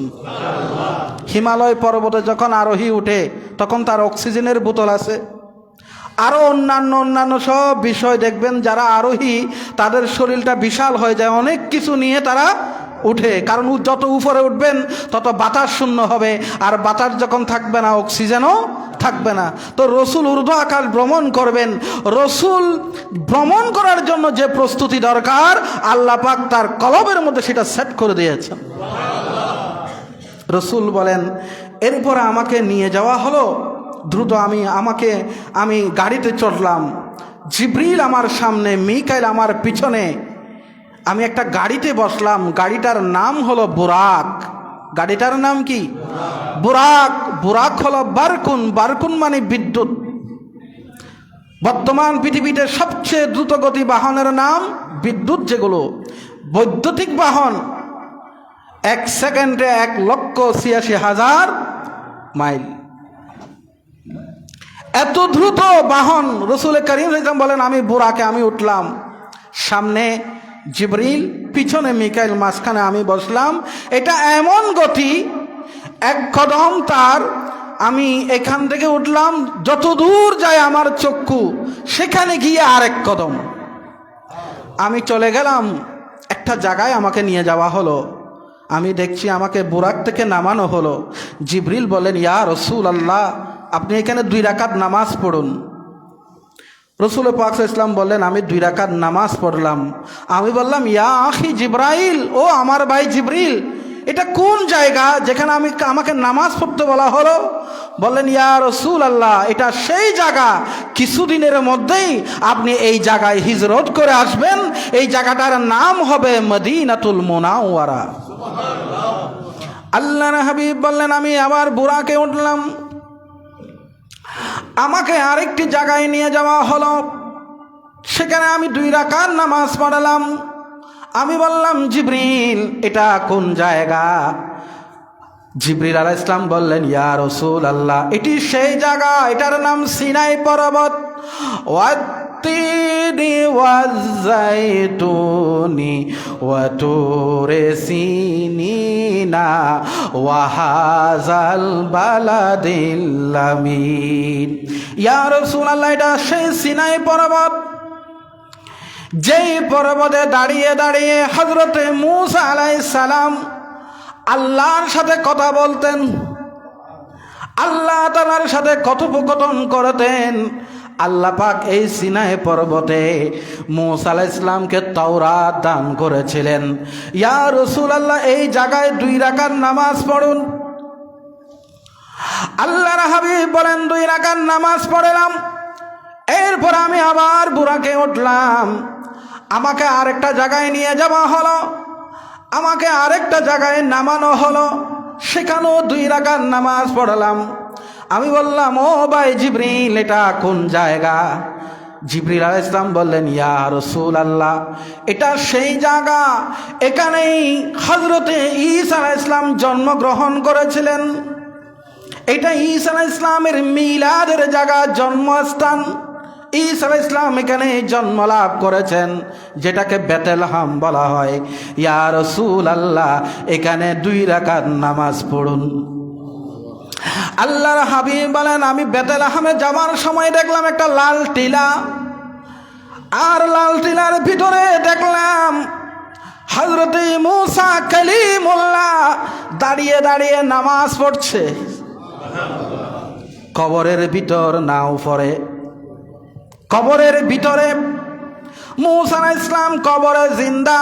হিমালয় পর্বতে যখন আরোহী উঠে তখন তার অক্সিজেনের বোতল আছে, আরও অন্যান্য সব বিষয় দেখবেন। যারা আরোহী তাদের শরীরটা বিশাল হয়ে যায়, অনেক কিছু নিয়ে তারা উঠে, কারণ যত উপরে উঠবেন তত বাতাস শূন্য হবে, আর বাতাস যখন থাকবে না অক্সিজেনও থাকবে না। তো রসুল উর্দু আকাশ ভ্রমণ করবেন, রসুল ভ্রমণ করার জন্য যে প্রস্তুতি দরকার আল্লাহ পাক তার কলবের মধ্যে সেটা সেট করে দিয়েছেন। রসুল বলেন, এরপরে আমাকে নিয়ে যাওয়া হলো দ্রুত। আমি গাড়িতে চড়লাম, জিবরিল আমার সামনে, মিকাইল আমার পিছনে। আমি একটা গাড়িতে বসলাম, গাড়িটার নাম হলো বুরাক। গাড়িটার নাম কি? বুরাক। বুরাক হলো বারকুন। বারকুন মানে বিদ্যুৎ। বর্তমান পৃথিবীতে সবচেয়ে দ্রুতগতি বাহনের নাম বিদ্যুৎ, যেগুলো বৈদ্যুতিক বাহন 1 সেকেন্ডে 1,86,000 মাইল। এত দ্রুত বাহন। রসুল করিম সাল্লাল্লাহু বলেন, আমি বুরাকে আমি উঠলাম, সামনে জিবরিল, পিছনে মিকাইল, মাঝখানে আমি বসলাম। এটা এমন গতি, এক কদম তার। আমি এখান থেকে উঠলাম, যত দূর যায় আমার চক্ষু সেখানে গিয়ে আরেক কদম। আমি চলে গেলাম একটা জায়গায়, আমাকে নিয়ে যাওয়া হলো। আমি দেখছি আমাকে বুরাক থেকে নামানো হলো। জিবরিল বলেন, ইয়া রাসূলুল্লাহ, আপনি এখানে 2 রাকাত নামাজ পড়ুন। রসুল পাক সাল্লাল্লাহু আলাইহি ওয়াসাল্লাম বললেন, আমি 2 রাকাত নামাজ পড়লাম। আমি বললাম, ইয়া আখি জিবরাইল, ও আমার ভাই জিবরিল, এটা কোন জায়গা যেখানে আমাকে নামাজ পড়তে বলা হলো? বললেন, ইয়া রাসূলুল্লাহ, এটা সেই জায়গা, কিছুদিনের মধ্যেই আপনি এই জায়গায় হিজরত করে আসবেন। এই জায়গাটার নাম হবে মদিনাতুল মুনাওয়ারা। আল্লাহর হাবিব বললেন, আমি আবার বুরাকে উঠলাম। আমাকে আরেকটি জায়গায় নিয়ে যাওয়া হলো, সেখানে আমি 2 রাকাত নামাজ পড়লাম। আমি বললাম, জিবরিল, এটা কোন জায়গা? জিবরিল আলাইহিস সালাম বললেন, ইয়া রাসূলুল্লাহ, এটি সেই জায়গা, এটার নাম সিনাই পর্বত। ওয়াত্তিনি ওয়াজ্জাইতুনি ওয়া তুরে সিনিনা ওয়া হাযাল বালাদিল আমিন। ইয়া রাসূলুল্লাহ, এটা সেই সিনাই পর্বত, যেই পর্বতে দাঁড়িয়ে দাঁড়িয়ে হযরতে মূসা আলাইহিস সালাম আল্লাহর সাথে কথা বলতেন, আল্লাহ তাআলার সাথে কথোপকথন করতেন। আল্লাহ পাক এই সিনাই পর্বতে মূসা আলাইহিস সালামকে তাওরাত দান করেছিলেন। ইয়া রাসূলুল্লাহ, এই জায়গায় 2 রাকাত নামাজ পড়ুন। আল্লাহর হাবিব বলেন, 2 রাকাত নামাজ পড়লাম। এরপর আমি আবার বুরাকে উঠলাম। আমাকে আরেকটা জায়গায় নিয়ে যাওয়া হলো, আমাকে আরেকটা জায়গায় নামানো হলো, সেখানেও 2 রাকাত নামাজ পড়লাম। আমি বললাম, ও ভাই জিবরিল, এটা কোন জায়গা? জিবরিল আলাইহিস সালাম বললেন, ইয়া রাসূলুল্লাহ, এটা সেই জায়গা, এখানেই হযরতে ঈসা আলাইহিস সালাম জন্মগ্রহণ করেছিলেন, এটা ঈসা আলাইহিস ইসলামের মিলাদের জায়গা, জন্মস্থান। ঈসা আলাইহিস ইসলাম এখানে জন্ম লাভ করেছেন, যেটাকে বেতেলহাম বলা হয়। ইয়া রাসূলুল্লাহ, এখানে 2 রাকাত নামাজ পড়ুন। আল্লাহর হাবিব বলেন, আমি বেতেলহামে যাওয়ার সময় দেখলাম একটা লাল টিলা, আর লাল টিলার ভিতরে দেখলাম হযরত মুসা কালিমুল্লাহ দাঁড়িয়ে দাঁড়িয়ে নামাজ পড়ছে। কবরের ভিতর নাও পড়ে, কবরের ভিতরে মুসা আলাইহিস সালাম কবরে জিন্দা।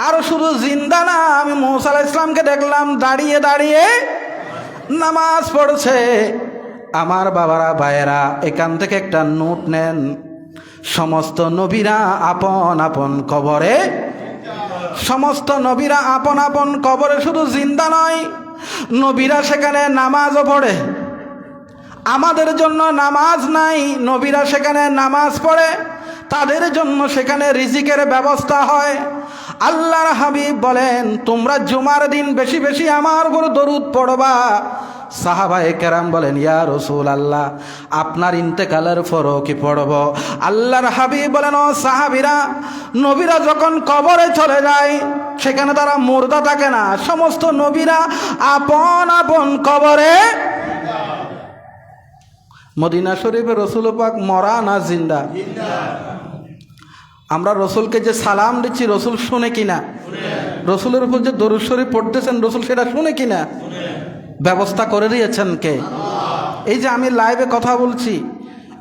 আর শুধু জিন্দা না, আমি মুসা আলাইহিস সালামকে দেখলাম দাঁড়িয়ে দাঁড়িয়ে নামাজ পড়ছে। আমার বাবারা ভাইয়েরা, এখান থেকে একটা নোট নেন, সমস্ত নবীরা আপন আপন কবরে, সমস্ত নবীরা আপন আপন কবরে শুধু জিন্দা নয়, নবীরা সেখানে নামাজও পড়ে। আমাদের জন্য নামাজ নাই, নবীরা সেখানে নামাজ পড়ে, তাদের জন্য সেখানে রিজিকের ব্যবস্থা হয়। আল্লাহর হাবিব বলেন, তোমরা জুমার দিন বেশি বেশি আমার উপর দরুদ পড়বা। সাহাবায়ে কেরাম বলেন, ইয়া রাসূলুল্লাহ, আপনার ইন্তেকালের পরও কি পড়ব? আল্লাহর হাবিব বলেন, ও সাহাবীরা, নবীরা যখন কবরে চলে যায় সেখানে তারা মুর্দা থাকে না, সমস্ত নবীরা আপন আপন কবরে। মদিনা শরীফে রসুল পাক মরা না জিন্দা? আমরা রসুলকে যে সালাম দিচ্ছি, রসুল শুনে কিনা? রসুলের উপর যে দরুদ শরীফ পড়তেছেন, রসুল সেটা শুনে কিনা? ব্যবস্থা করে দিয়েছেন কে? এই যে আমি লাইভে কথা বলছি,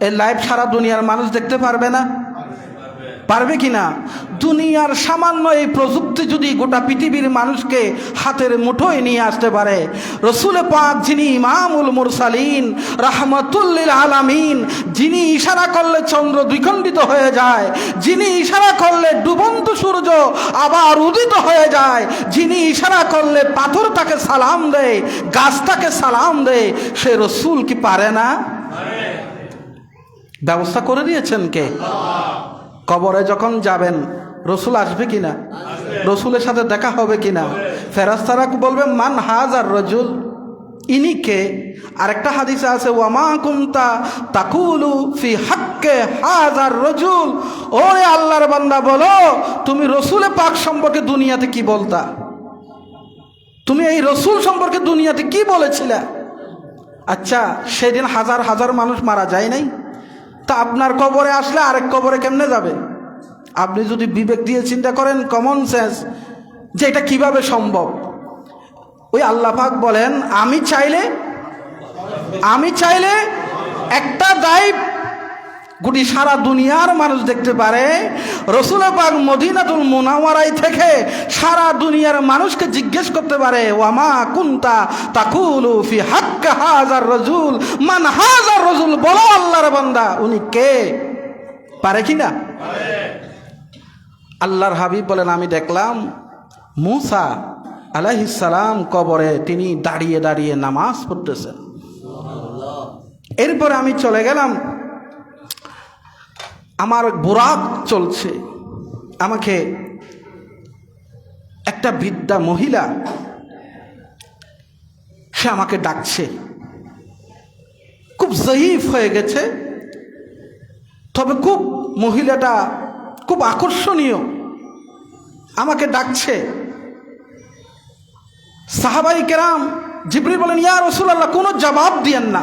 এই লাইভ সারা দুনিয়ার মানুষ দেখতে পারবে না? পারবে কিনা? দুনিয়ার সামান্য এই প্রযুক্তি যদি গোটা পৃথিবীর মানুষকে হাতের মুঠোয় নিয়ে আসতে পারে, রসুল পাক যিনি ইমামুল মুরসালিন রাহমাতুল লিল আলামিন, যিনি ইশারা করলে চন্দ্র দ্বিখণ্ডিত হয়ে যায়, যিনি ইশারা করলে ডুবন্ত সূর্য আবার উদিত হয়ে যায়, যিনি ইশারা করলে পাথর তাকে সালাম দেয়, গাছ তাকে সালাম দেয়, সে রসুল কি পারে না? ব্যবস্থা করে দিয়েছেন কে? কবরে যখন যাবেন রসুল আসবে কিনা? রসুলের সাথে দেখা হবে কিনা? ফেরেশতারা বলবে, মান হাজার রজুল, ইনি কে? আরেকটা হাদিসে আছে, ওয়ামা কুনতা তাকুলু ফি হাক্কে হাজার রজুল, ওরে আল্লাহর বান্দা, বলো তুমি রসুলে পাক সম্পর্কে দুনিয়াতে কি বলতা? তুমি এই রসুল সম্পর্কে দুনিয়াতে কি বলেছিলে? আচ্ছা, সেদিন হাজার হাজার মানুষ মারা যায় নাই? তা আপনার কবরে আসলে আরেক কবরে কেমনে যাবে? আপনি যদি বিবেক দিয়ে চিন্তা করেন, কমন সেন্স, যে এটা কিভাবে সম্ভব। ওই আল্লাহ পাক বলেন, আমি চাইলে একটা দায়িত্ব গোটি সারা দুনিয়ার মানুষ দেখতে পারে। রসুল পাক মদিনাতুল মুনাওয়ারায় থেকে সারা দুনিয়ার মানুষকে জিজ্ঞেস করতে পারে, ওয়ামা কুনতা তাকুলু ফি হাক্কা হাজার রাজুল, মান হাজার রাজুল, বলো আল্লাহর বান্দা উনি কে? পারে কিনা? আল্লাহর হাবিব বলেন, আমি দেখলাম মুসা আলাইহিস সালাম কবরে তিনি দাঁড়িয়ে দাঁড়িয়ে নামাজ পড়তেছেন। এরপরে আমি চলে গেলাম, আমার বুরাক চলছে, আমাকে একটা বৃদ্ধা মহিলা, সে আমাকে ডাকছে, খুব জয়ীফ হয়ে গেছে, তবে খুব মহিলাটা খুব আকর্ষণীয়, আমাকে ডাকছে। সাহাবাই কেরাম জিবরিল বলেন, ইয়া রাসূলুল্লাহ, কোনো জবাব দিয়েন না।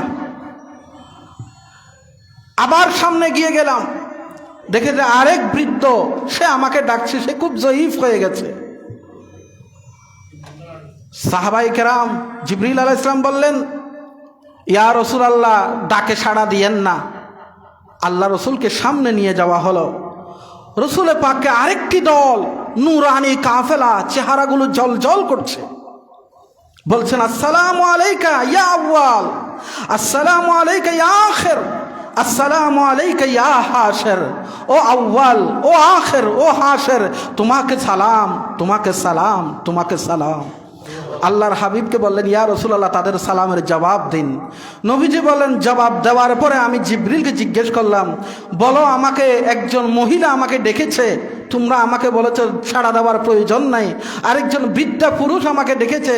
আবার সামনে গিয়ে গেলাম, দেখে যে আরেক বৃদ্ধ, সে আমাকে ডাকছে, সে খুব জয়ীফ হয়ে গেছে। সাহাবাই কেরাম জিবরিল আলাইহিস সালাম বললেন, ইয়া রাসূলুল্লাহ, ডাকে সাড়া দিয়েন না। আল্লাহ রসুলকে সামনে নিয়ে যাওয়া হলো। রসুলের পাককে আরেকটি দল নূরানি কাফেলা, চেহারাগুলো জল জল করছে, বলছেন, আসসালামু আলাইকা ইয়া আউয়াল, আসসালামু আলাইকা ইয়া আখির, আসসালামু আলাইকা ইয়া হাশির। ও আউয়াল, ও আখির, ও হাশির, তোমাকে সালাম, তোমাকে সালাম, তোমাকে সালাম। আল্লাহর হাবিবকে বললেন, ইয়া রাসূলুল্লাহ, তাদের সালামের জবাব দিন। নবীজি বললেন, জবাব দেওয়ার পরে আমি জিবরিলকে জিজ্ঞেস করলাম, বলো, আমাকে একজন মহিলা আমাকে ডেকেছে, তোমরা আমাকে বলেছো সাড়া দেওয়ার প্রয়োজন নাই। আরেকজন বৃদ্ধা পুরুষ আমাকে ডেকেছে,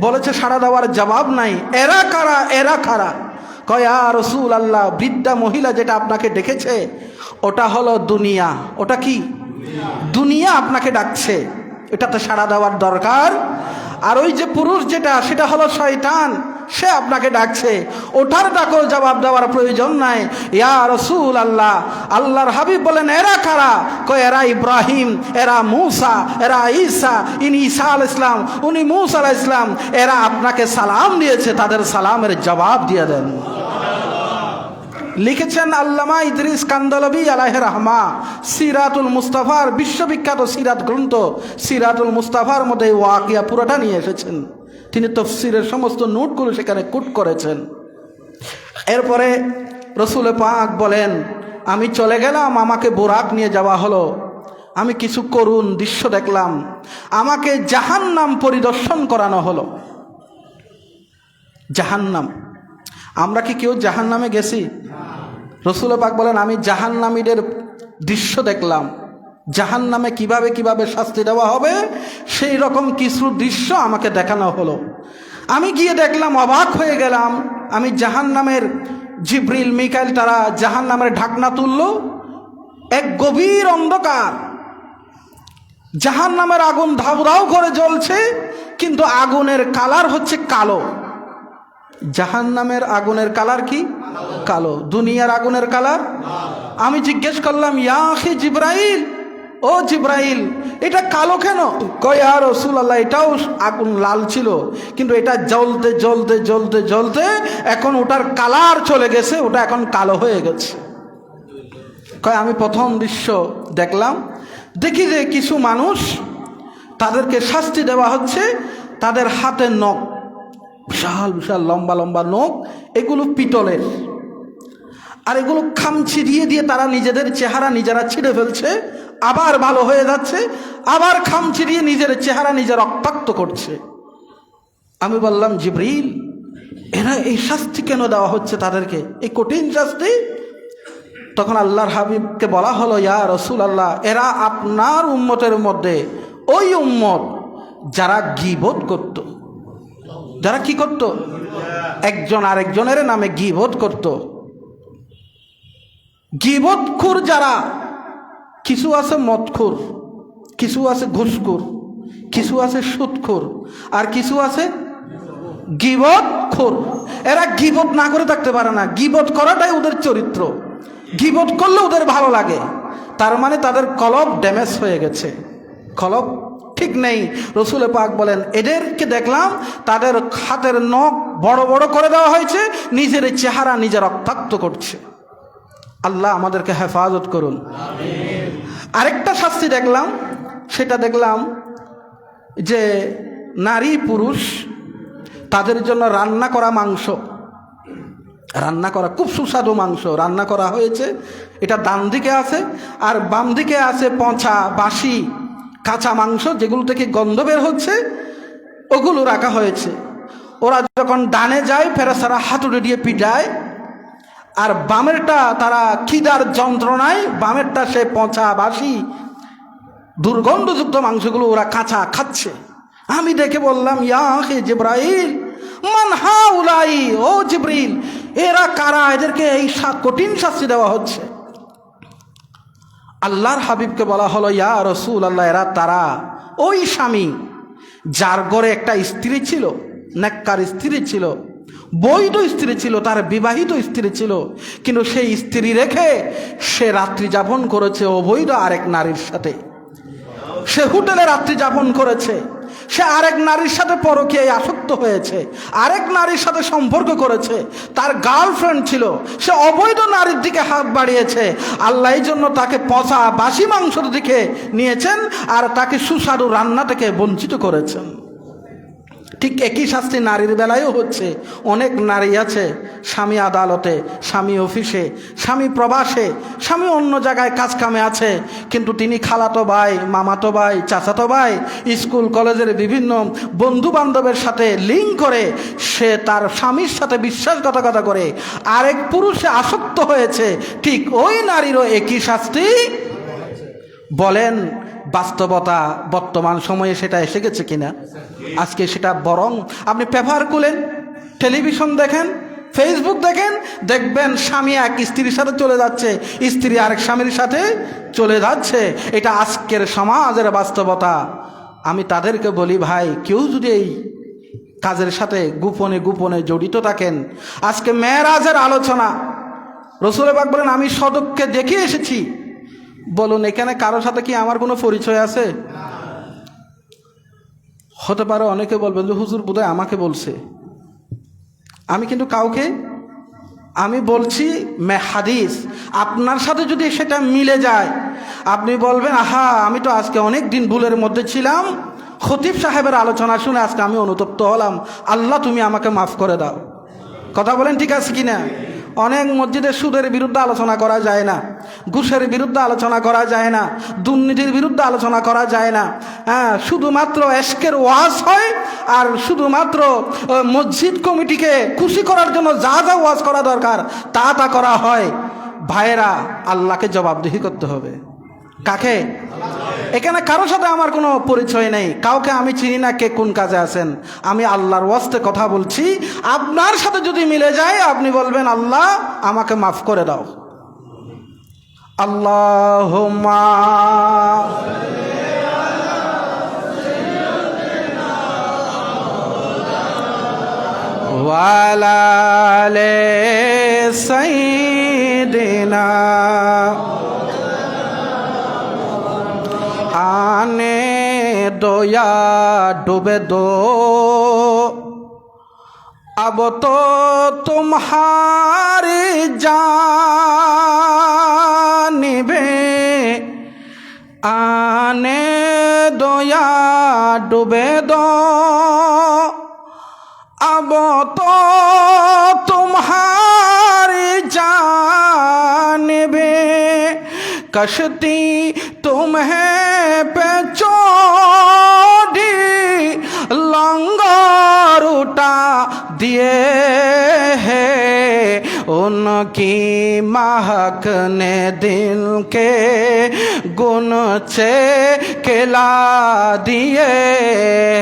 বলেছে সাড়া দেওয়ার জবাব নাই। এরা কারা? এরা কারা? কয়, ইয়া রাসূলুল্লাহ, বৃদ্ধা মহিলা যেটা আপনাকে ডেকেছে ওটা হলো দুনিয়া। ওটা কি? দুনিয়া আপনাকে ডাকছে, এটাতে সাড়া দেওয়ার দরকার। আর ওই যে পুরুষ যেটা, সেটা হলো শয়তান, সে আপনাকে ডাকছে, ওটার ডাকো জবাব দেওয়ার প্রয়োজন নাই। ইয়া রাসূলুল্লাহ, আল্লাহর হাবিব বলেন, এরা কারা? কয়, এরা ইব্রাহিম, এরা মূসা, এরা ঈসা, ইনি ঈসা আলাইহিস সালাম, উনি মূসা আলাইহিস সালাম। এরা আপনাকে সালাম দিয়েছে, তাদের সালামের জবাব দিয়ে দেন। লিখেছেন আল্লামা ইদ্রিস কান্দলবি আলাইহি রাহমা, সিরাতুল মুস্তাফার, বিশ্ববিখ্যাত সিরাত গ্রন্থ সিরাতুল মুস্তাফার মধ্যে ওয়াকিয়া পুরোটা নিয়ে এসেছেন। তিনি তাফসীরের সমস্ত নোটগুলো সেখানে কোট করেছেন। এরপরে রসুল পাক বলেন, আমি চলে গেলাম, আমাকে বোরাক নিয়ে যাওয়া হলো। আমি কিছু করুণ দৃশ্য দেখলাম, আমাকে জাহান্নাম পরিদর্শন করানো হলো। জাহান্নাম, আমরা কি কেউ জাহান্নামে গেছি? রসুল পাক বলেন, আমি জাহান্নামীদের দৃশ্য দেখলাম, জাহান্নামে কিভাবে কিভাবে শাস্তি দেওয়া হবে সেই রকম কিছু দৃশ্য আমাকে দেখানো হলো। আমি গিয়ে দেখলাম, অবাক হয়ে গেলাম। আমি জাহান্নামের জিবরিল, মিকাইল তারা জাহান্নামের ঢাকনা তুলল, এক গভীর অন্ধকার, জাহান্নামের আগুন ধাউ ধাউ করে জ্বলছে, কিন্তু আগুনের কালার হচ্ছে কালো। জাহান্নামের আগুনের কালার কি? কালো। দুনিয়ার আগুনের কালার? আমি জিজ্ঞেস করলাম, ইয়া আখি জিবরাইল, ও জিবরাইল, এটা কালো কেন? কয়, ইয়া রাসূলুল্লাহ, এটাও আগুন লাল ছিল, কিন্তু এটা জ্বলতে জ্বলতে জ্বলতে জ্বলতে এখন ওটার কালার চলে গেছে, ওটা এখন কালো হয়ে গেছে। কয়, আমি প্রথম দৃশ্য দেখলাম, দেখি যে কিছু মানুষ, তাদেরকে শাস্তি দেওয়া হচ্ছে, তাদের হাতে নখ, বিশাল বিশাল লম্বা লম্বা নখ, এগুলো পিতলের, আর এগুলো খামচি দিয়ে দিয়ে তারা নিজেদের চেহারা নিজেরা ছিঁড়ে ফেলছে, আবার ভালো হয়ে যাচ্ছে, আবার খামচি দিয়ে নিজের চেহারা নিজে রক্তাক্ত করছে। আমি বললাম, জিবরিল, এরা এই শাস্তি কেন দেওয়া হচ্ছে তাদেরকে, এই কঠিন শাস্তি? তখন আল্লাহর হাবিবকে বলা হলো, ইয়া রাসূলুল্লাহ, এরা আপনার উম্মতের মধ্যে ওই উম্মত যারা গীবত করত। যারা কি করত? একজন আরেকজনের নামে গীবত করত। গীবতখোর যারা, কিছু আছে মদখোর, কিছু আছে ঘুষখোর, কিছু আছে সুদখোর, আর কিছু আছে গীবতখোর। এরা গীবত না করে থাকতে পারে না, গীবত করাটাই ওদের চরিত্র। গীবত করলে ওদের ভালো লাগে, তার মানে তাদের কলব ড্যামেজ হয়ে গেছে, কলব ঠিক নেই। রসুল পাক বলেন, এদেরকে দেখলাম তাদের হাতের নখ বড় বড় করে দেওয়া হয়েছে, নিজের চেহারা নিজে রক্তাক্ত করছে। আল্লাহ আমাদেরকে হেফাজত করুন। আরেকটা শাস্তি দেখলাম, সেটা দেখলাম যে নারী পুরুষ তাদের জন্য রান্না করা মাংস, রান্না করা খুব সুস্বাদু মাংস রান্না করা হয়েছে। এটা ডান দিকে আছে, আর বাম দিকে আছে পচা বাসি কাঁচা মাংস, যেগুলো থেকে গন্ধ বের হচ্ছে, ওগুলো রাখা হয়েছে। ওরা যখন ডানে যায়, ফেরেশতারা হাতুড়ি দিয়ে পিটায়, আর বামেরটা তারা খিদার যন্ত্রণায়, বামেরটা সে পচা বাসি দুর্গন্ধযুক্ত মাংসগুলো ওরা কাঁচা খাচ্ছে। আমি দেখে বললাম, ইয়া আখি জিবরাইল, মান হাউলাই, ও জিবরিল, এরা কারা? এদেরকে এই কঠিন শাস্তি দেওয়া হচ্ছে। আল্লাহর হাবিবকে বলা হলো, ইয়া রাসূলুল্লাহ, এরা তারা ওই স্বামী যার ঘরে একটা স্ত্রী ছিল, নেককার স্ত্রী ছিল, বৈধ স্ত্রী ছিল, তার বিবাহিত স্ত্রী ছিল, কিন্তু সেই স্ত্রী রেখে সে রাত্রি যাপন করেছে অবৈধ আরেক নারীর সাথে। সে হোটেলে রাত্রি যাপন করেছে, সে আরেক নারীর সাথে পরকীয়ায় আসক্ত হয়েছে, আরেক নারীর সাথে সম্পর্ক করেছে, তার গার্লফ্রেন্ড ছিল, সে অবৈধ নারীর দিকে হাত বাড়িয়েছে। আল্লাহ এই জন্য তাকে পচা বাসি মাংসের দিকে নিয়েছেন, আর তাকে সুস্বাদু রান্না থেকে বঞ্চিত করেছেন। ঠিক একই শাস্তি নারীর বেলায়ও হচ্ছে। অনেক নারী আছে স্বামী আদালতে, স্বামী অফিসে, স্বামী প্রবাসে, স্বামী অন্য জায়গায় কাজ কামে আছে, কিন্তু তিনি খালাতো ভাই, মামাতো ভাই, চাচাতো ভাই, স্কুল কলেজের বিভিন্ন বন্ধু বান্ধবের সাথে লিঙ্ক করে সে তার স্বামীর সাথে বিশ্বাসঘাতকতা করে আরেক পুরুষে আসক্ত হয়েছে। ঠিক ওই নারীরও একই শাস্তি। বলেন বাস্তবতা বর্তমান সময়ে সেটা এসে গেছে কিনা? আজকে সেটা বরং আপনি পেপার খুলেন, টেলিভিশন দেখেন, ফেসবুক দেখেন, দেখবেন স্বামী এক স্ত্রীর সাথে চলে যাচ্ছে, স্ত্রী আরেক স্বামীর সাথে চলে যাচ্ছে। এটা আজকের সমাজের বাস্তবতা। আমি তাদেরকে বলি, ভাই কেউ যদি এই কাজের সাথে গোপনে গোপনে জড়িত থাকেন, আজকে মেরাজের আলোচনা, রাসূল পাক বলেন আমি সদককে দেখে এসেছি। বলুন এখানে কারোর সাথে কি আমার কোনো পরিচয় আছে? হতে পারে অনেকে বলবেন যে হুজুর বোধহয় আমাকে বলছে। আমি কিন্তু কাউকে, আমি বলছি হাদিস। আপনার সাথে যদি সেটা মিলে যায়, আপনি বলবেন আহা আমি তো আজকে অনেক দিন ভুলের মধ্যে ছিলাম, খতিব সাহেবের আলোচনা শুনে আজকে আমি অনুতপ্ত হলাম, আল্লাহ তুমি আমাকে মাফ করে দাও। কথা বলেন ঠিক আছে কিনা? অনেক মসজিদে সুদের বিরুদ্ধে আলোচনা করা যায় না, ঘুষের বিরুদ্ধে আলোচনা করা যায় না, দুর্নীতির বিরুদ্ধে আলোচনা করা যায় না। হ্যাঁ, শুধুমাত্র এশকের ওয়াজ হয়, আর শুধুমাত্র মসজিদ কমিটিকে খুশি করার জন্য যা যা ওয়াজ করা দরকার তা তা করা হয়। ভাইয়েরা, আল্লাহকে জবাবদিহি করতে হবে। কাকে? এখানে কারোর সাথে আমার কোনো পরিচয় নেই, কাউকে আমি চিনি না কে কোন কাজে আছেন। আমি আল্লাহর ওয়াস্তে কথা বলছি। আপনার সাথে যদি মিলে যায় আপনি বলবেন আল্লাহ আমাকে মাফ করে দাও। আল্লাহুম্মা ওয়ালা আলি সাইয়্যিদিনা आने दो या डूबे दो, अब तो तुम्हारी जानिबे आने दो या डूबे दो, अब तो तुम्हारी जानिबे कश्ती तुम्हें पे चोड़ी लंगर उठा दिए हैं, उनकी महक ने दिल के गुनचे खिला दिए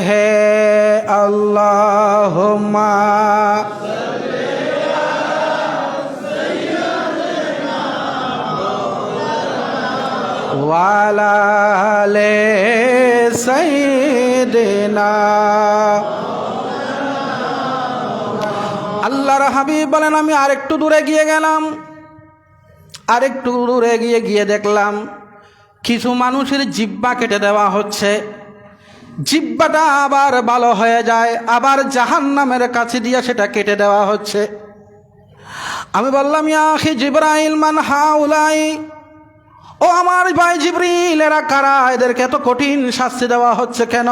हैं। अल्लाहुम्मा ওয়ালা আলি সাইয়্যিদিনা। আল্লাহর হাবিব বলেন আমি আরেকটু দূরে গিয়ে গেলাম, আরেকটু দূরে গিয়ে দেখলাম কিছু মানুষের জিহ্বা কেটে দেওয়া হচ্ছে। জিহ্বাটা আবার ভালো হয়ে যায়, আবার জাহান্নামের কাছে দিয়ে সেটা কেটে দেওয়া হচ্ছে। আমি বললাম ইয়া আখি জিবরাইল মান হাউলাই, ও আমার ভাই জিবরিল এরা কারা, এদেরকে এত কঠিন শাস্তি দেওয়া হচ্ছে কেন?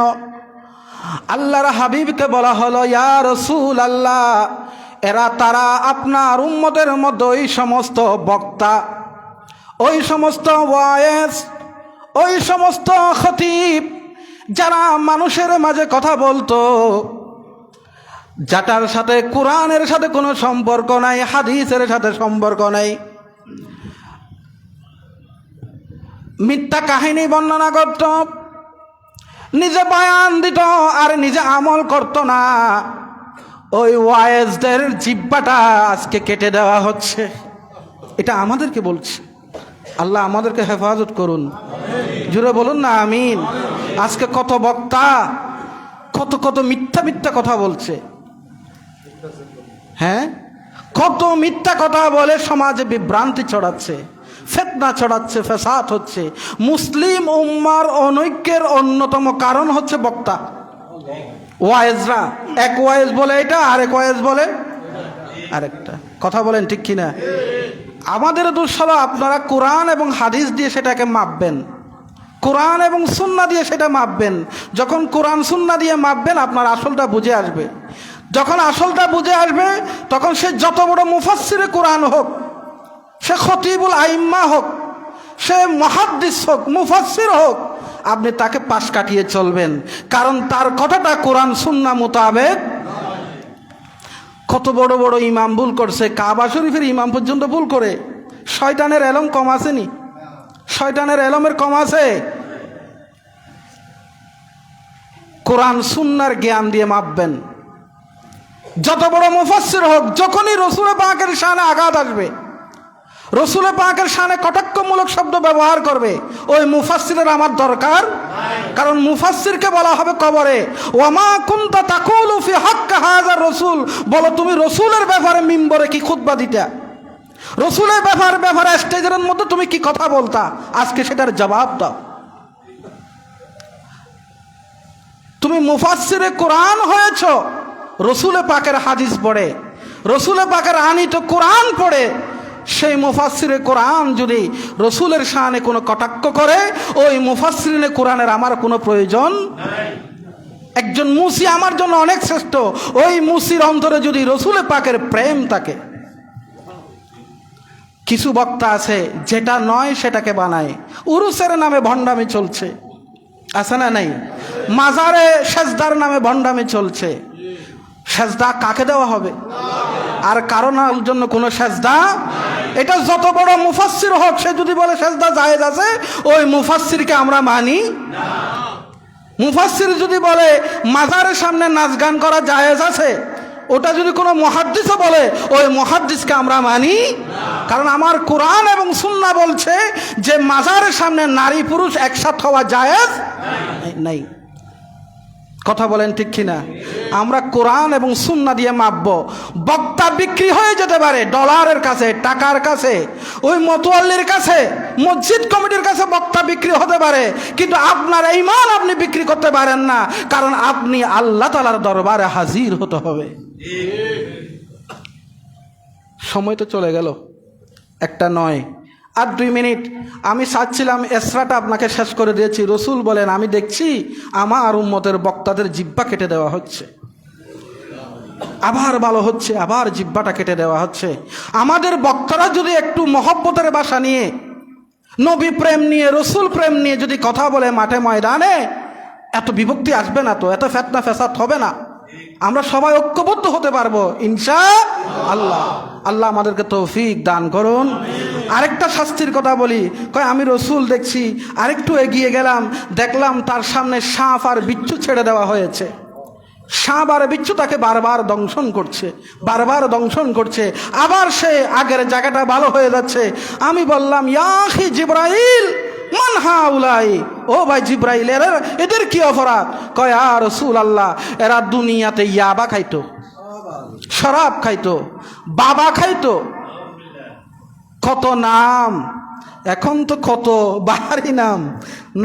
আল্লাহর হাবিবকে বলা হলো ইয়া রাসূলুল্লাহ, এরা তারা আপনার উম্মতের মধ্যে ওই সমস্ত বক্তা, ওই সমস্ত ওয়াইজ, ওই সমস্ত খতিব যারা মানুষের মাঝে কথা বলতো, যাটার সাথে কোরআনের সাথে কোনো সম্পর্ক নাই, হাদিসের সাথে সম্পর্ক নাই, মিথ্যা কাহিনী বর্ণনা করত, নিজে বয়ান দিত আর নিজে আমল করত না। ওই ওয়াইজদের জিহ্বাটা আজকে কেটে দেওয়া হচ্ছে। এটা আমাদেরকে বলছে। আল্লাহ আমাদেরকে হেফাজত করুন, জুড়ে বলুন না আমিন। আজকে কত বক্তা কত কত মিথ্যা মিথ্যা কথা বলছে, হ্যাঁ, কত মিথ্যা কথা বলে সমাজে বিভ্রান্তি ছড়াচ্ছে, ফিতনা ছড়াচ্ছে, ফাসাদ হচ্ছে। মুসলিম উম্মার অনৈক্যের অন্যতম কারণ হচ্ছে বক্তা, ওয়াইজরা। এক ওয়াইজ বলে এটা, আরেক ওয়াইজ বলে আরেকটা। কথা বলেন ঠিক কিনা? আমাদের দোষ হলো আপনারা কোরআন এবং হাদিস দিয়ে সেটাকে মাপবেন। কোরআন এবং সুন্নাহ দিয়ে সেটা মাপবেন। যখন কোরআন সুন্নাহ দিয়ে মাপবেন আপনার আসলটা বুঝে আসবে। যখন আসলটা বুঝে আসবে তখন সে যত বড় মুফাসসিরে কোরআন হোক, সে খতিবুল আইম্মা হোক, সে মুহাদ্দিস হোক, মুফাসসির হোক, আপনি তাকে পাশ কাটিয়ে চলবেন, কারণ তার কথাটা কোরআন সুন্নাহ মোতাবেক। কত বড় বড় ইমাম ভুল করছে, কাবা শরীফের ইমাম পর্যন্ত ভুল করে। শয়তানের এলম কম আসেনি? শয়তানের এলমের কম আছে? কোরআন সুন্নাহর জ্ঞান দিয়ে মাপবেন। যত বড় মুফাসসির হোক, যখনই রসুল পাকের শানে আঘাত আসবে, রসুল পাকের শানে কটাক্ষমূলক শব্দ ব্যবহার করবে, ওই মুফাসসিরের আমার দরকার। কারণ মুফাসসিরকে বলা হবে কবরে, ওয়ামা কুনতা তাকুলু ফি হাক্কি হাযার রাসূল, বলো তুমি রসুলের ব্যাপারে মিম্বরে কি খুতবা দিতা, রসুলের ব্যাপারে স্টেজের মধ্যে তুমি কি কথা বলতা, আজকে সেটার জবাব দাও। তুমি মুফাসসিরে কোরআন হয়েছ, রসুলে পাকের হাদিস পড়ে, রসুলে পাকের আনিত কোরআন পড়ে, সেই মুফাসসিরে কোরআন যদি রসুলের শানে কোনো কটাক্ষ করে, ওই মুফাসসিরে কোরআনের আমার কোনো প্রয়োজন নাই। একজন মুসি আমার জন্য অনেক শ্রেষ্ঠ, ওই মুসির অন্তরে যদি রসুলে পাকের প্রেম থাকে। কিছু বক্তা আছে যেটা নয় সেটাকে বানায়, উরুসের নামে ভণ্ডামি চলছে, আছে না নাই? মাজারে সেজদার নামে ভণ্ডামি চলছে। সেজদা কাকে দেওয়া হবে? আর কারণের জন্য কোনো সেজদা? এটা যত বড় মুফাসসির হোক, সে যদি বলে সেজদা জায়েজ আছে, ওই মুফাসসিরকে আমরা মানি না। মুফাসসির যদি বলে মাজারের সামনে নাচ গান করা জায়েজ আছে, ওটা যদি কোনো মুহাদ্দিসও বলে, ওই মুহাদ্দিসকে আমরা মানি না। কারণ আমার কোরআন এবং সুন্নাহ বলছে যে মাজারের সামনে নারী পুরুষ একসাথে হওয়া জায়েজ নাই। কথা বলেন ঠিক কিনা? আমরা কোরআন এবং সুন্নাহ দিয়ে মাপবো। বক্তা বিক্রি হয়ে যেতে পারে ডলারের কাছে, টাকার কাছে, ওই মতোয়াল্লির কাছে, মসজিদ কমিটির কাছে বক্তা বিক্রি হতে পারে, কিন্তু আপনার ঈমান আপনি বিক্রি করতে পারেন না, কারণ আপনি আল্লাহ তাআলার দরবারে হাজির হতে হবে। সময় তো চলে গেল, একটা নয় আর 2 মিনিট। আমি চাচ্ছিলাম এসরাটা আপনাকে শেষ করে দিয়েছি। রসুল বলেন, আমি দেখছি আমার উম্মতের বক্তাদের জিহ্বা কেটে দেওয়া হচ্ছে, আবার ভালো হচ্ছে, আবার জিহ্বাটা কেটে দেওয়া হচ্ছে। আমাদের বক্তারা যদি একটু মহব্বতের ভাষা নিয়ে, নবী প্রেম নিয়ে, রসুল প্রেম নিয়ে যদি কথা বলে মাঠে ময়দানে, এত বিভক্তি আসবে না, তো এত ফেতনা ফেসাদ হবে না, আমরা সবাই ঐক্যবদ্ধ হতে পারবো ইনশাআল্লাহ। আল্লাহ আমাদেরকে তৌফিক দান করুন। আরেকটা শাস্তির কথা বলি, কয় আমি রসুল দেখছি, আরেকটু এগিয়ে গেলাম, দেখলাম তার সামনে সাপ আর বিচ্ছু ছেড়ে দেওয়া হয়েছে। সাপ আর বিচ্ছু তাকে বারবার দংশন করছে, বারবার দংশন করছে, আবার সে আগের জায়গাটা ভালো হয়ে যাচ্ছে। আমি বললাম, ইয়া আখি জিবরাইল মান হাউলাই, ও ভাই জিবরাইল, এদের কি অপরাধ? কয় ইয়া রাসূলুল্লাহ, এরা দুনিয়াতে ইয়াবা খাইতো, শরাব খাইতো, বাবা খাইতো, কত নাম, এখন তো কত বাহারি নাম,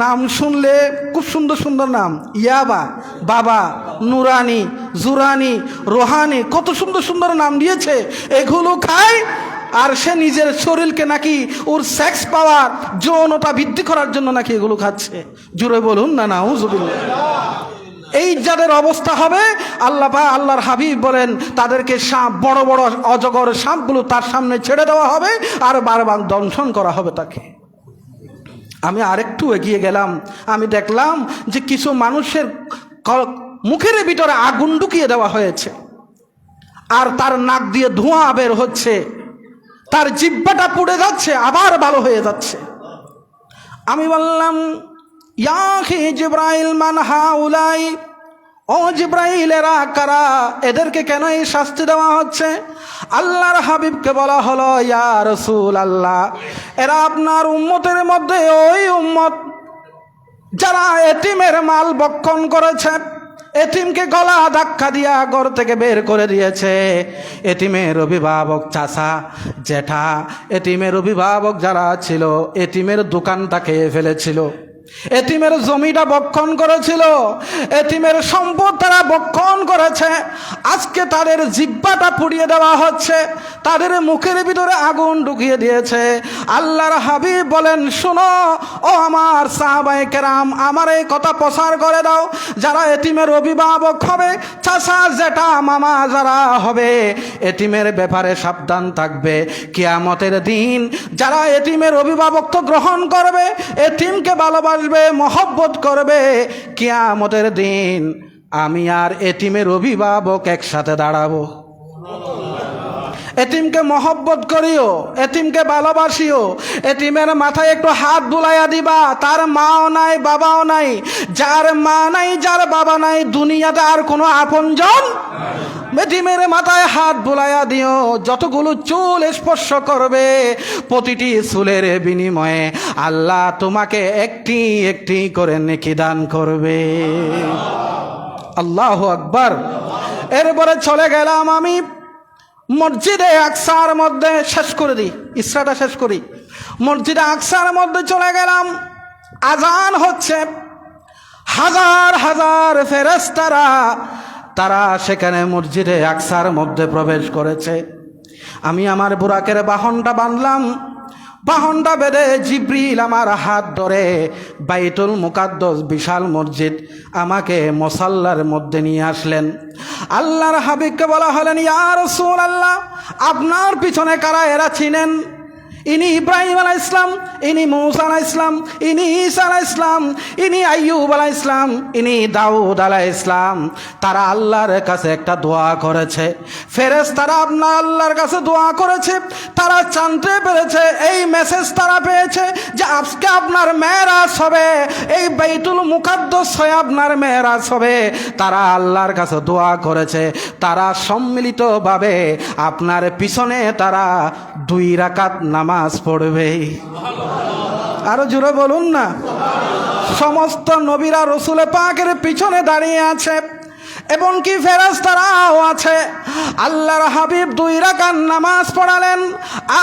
নাম শুনলে খুব সুন্দর সুন্দর নাম, ইয়াবা, বাবা, নুরানি, জুরানি, রোহানি, কত সুন্দর সুন্দর নাম দিয়েছে। এগুলো খায় আর সে নিজের শরীরকে নাকি ওর সেক্স পাওয়ার, যৌনতা বৃদ্ধি করার জন্য নাকি এগুলো খাচ্ছে। জুড়ে বলুন না নাউজুবিল্লাহ। এই যাদের অবস্থা হবে, আল্লাহর হাবিব বলেন তাদেরকে সাপ, বড় বড় অজগর সাপগুলো তার সামনে ছেড়ে দেওয়া হবে আর বারবার দংশন করা হবে তাকে। আমি আরেকটু এগিয়ে গেলাম, আমি দেখলাম যে কিছু মানুষের মুখের ভিতরে আগুন ঢুকিয়ে দেওয়া হয়েছে, আর তার নাক দিয়ে ধোঁয়া বের হচ্ছে, তার জিহ্বাটা পুড়ে যাচ্ছে, আবার ভালো হয়ে যাচ্ছে। আমি বললাম, ইয়া আখি জিবরাইল মান হাউলাই, ও জিবরাইল এরা কারা, এদেরকে কেন এই শাস্তি দেওয়া হচ্ছে? আল্লাহর হাবিবকে বলা হলো, ইয়া রাসূলুল্লাহ, এরা আপনার উম্মতের মধ্যে ওই উম্মত যারা এতিমের মাল ভক্ষণ করেছে, এতিমকে গলা ধাক্কা দিয়া ঘর থেকে বের করে দিয়েছে, এতিমের অভিভাবক চাচা জেঠা, এতিমের অভিভাবক যারা ছিল, এতিমের দোকানটা খেয়ে ফেলেছিল। এতিমের জমিটা ভক্ষণ করেছিল, এতিমের সম্পদ তারা ভক্ষণ করেছে। আজকে তাদের জিহ্বাটা পুড়িয়ে দেওয়া হচ্ছে, তাদের মুখের ভিতরে আগুন ঢুকিয়ে দিয়েছে। আল্লাহর হাবিব বলেন, শোনো ও আমার সাহাবায়ে কেরাম, আমার এই কথা প্রচার করে দাও, যারা এতিমের অভিভাবক হবে, চাচা জেঠা মামা যারা হবে, এতিমের ব্যাপারে সাবধান থাকবে। কিয়ামতের দিন যারা এতিমের অভিভাবকত্ব গ্রহণ করবে, এতিমকে ভালোবাসবে, মহব্বত করবে, কিয়ামতের দিন আমি আর এতিমের অভিভাবক একসাথে দাঁড়াবো। এতিমকে মহব্বত করিও, এতিমকে ভালোবাসিও, এতিমের মাথায় একটু হাত বুলাইয়া দিবা। তার মাও নাই বাবাও নাই, যার মা নাই যার বাবা নাই, দুনিয়াতে আর কোনো আপনজন। এতিমের মাথায় হাত বুলাইয়া দিও, যতগুলো চুল স্পর্শ করবে প্রতিটি চুলের বিনিময়ে আল্লাহ তোমাকে একটি একটি করে নেকি দান করবে। আল্লাহু আকবার। এরপরে চলে গেলাম আমি মসজিদে আকসার মধ্যে, শেষ করে দিই, ইসরাটা শেষ করি। মসজিদে আকসার মধ্যে চলে গেলাম, আজান হচ্ছে, হাজার হাজার ফেরেশতারা তারা সেখানে মসজিদে আকসার মধ্যে প্রবেশ করেছে। আমি আমার বুরাকের বাহনটা বাঁধলাম, বাহনটা বেঁধে জিব্রিল আমার হাত ধরে বাইতুল মুকাদ্দাস বিশাল মসজিদ আমাকে মুসাল্লার মধ্যে নিয়ে আসলেন। আল্লাহর হাবিবকে বলা হলেন, ইয়া রাসূলুল্লাহ, আপনার পিছনে কারা? এরা চিনেন, ইনি ইব্রাহিম আলাইহিস সালাম, ইনি মূসা আলাইহিস সালাম, ইনি ঈসা আলাইহিস সালাম, ইনি আইয়ুব আলাইহিস সালাম, ইনি দাউদ আলাইহিস সালাম। তারা আল্লাহর কাছে একটা দোয়া করেছে, ফেরেশতারা আপনার আল্লাহর কাছে দোয়া করেছে। তারা জানতে পেরেছে, এই মেসেজ তারা পেয়েছে যে আজকে আপনার মেরাজ হবে, এই বাইতুল মুকাদ্দাস হয়ে আপনার মেরাজ হবে। তারা আল্লাহর কাছে দোয়া করেছে, তারা সম্মিলিতভাবে আপনার পিছনে তারা 2 রাকাত নামাজ পড়বে। আরো জোরে বলুন না। সমস্ত নবীরা রসুল পাকের পিছনে দাঁড়িয়ে আছে, এমনকি ফেরেশতারাও আছে। আল্লাহর হাবিব 2 রাকাত নামাজ পড়ালেন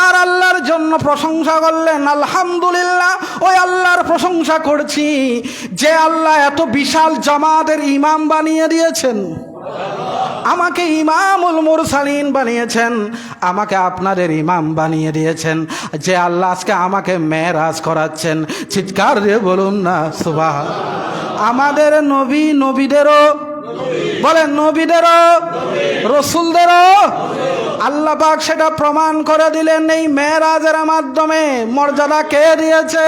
আর আল্লাহর জন্য প্রশংসা করলেন। আলহামদুলিল্লাহ, ওই আল্লাহর প্রশংসা করছি যে আল্লাহ এত বিশাল জামাতের ইমাম বানিয়ে দিয়েছেন, আমাকে ইমামুল মুরসালিন বানিয়েছেন, আমাকে আপনাদের ইমাম বানিয়ে দিয়েছেন, যে আল্লাহ আজকে আমাকে মেরাজ করাচ্ছেন। চিৎকার দিয়ে বলুন না সুবহান। আমাদের নবী, নবীদেরও বলেন, নবীদেরও রসুলদেরও আল্লাহ পাক সেটা প্রমাণ করে দিলেন এই মেরাজের মাধ্যমে। মর্যাদা কে দিয়েছে?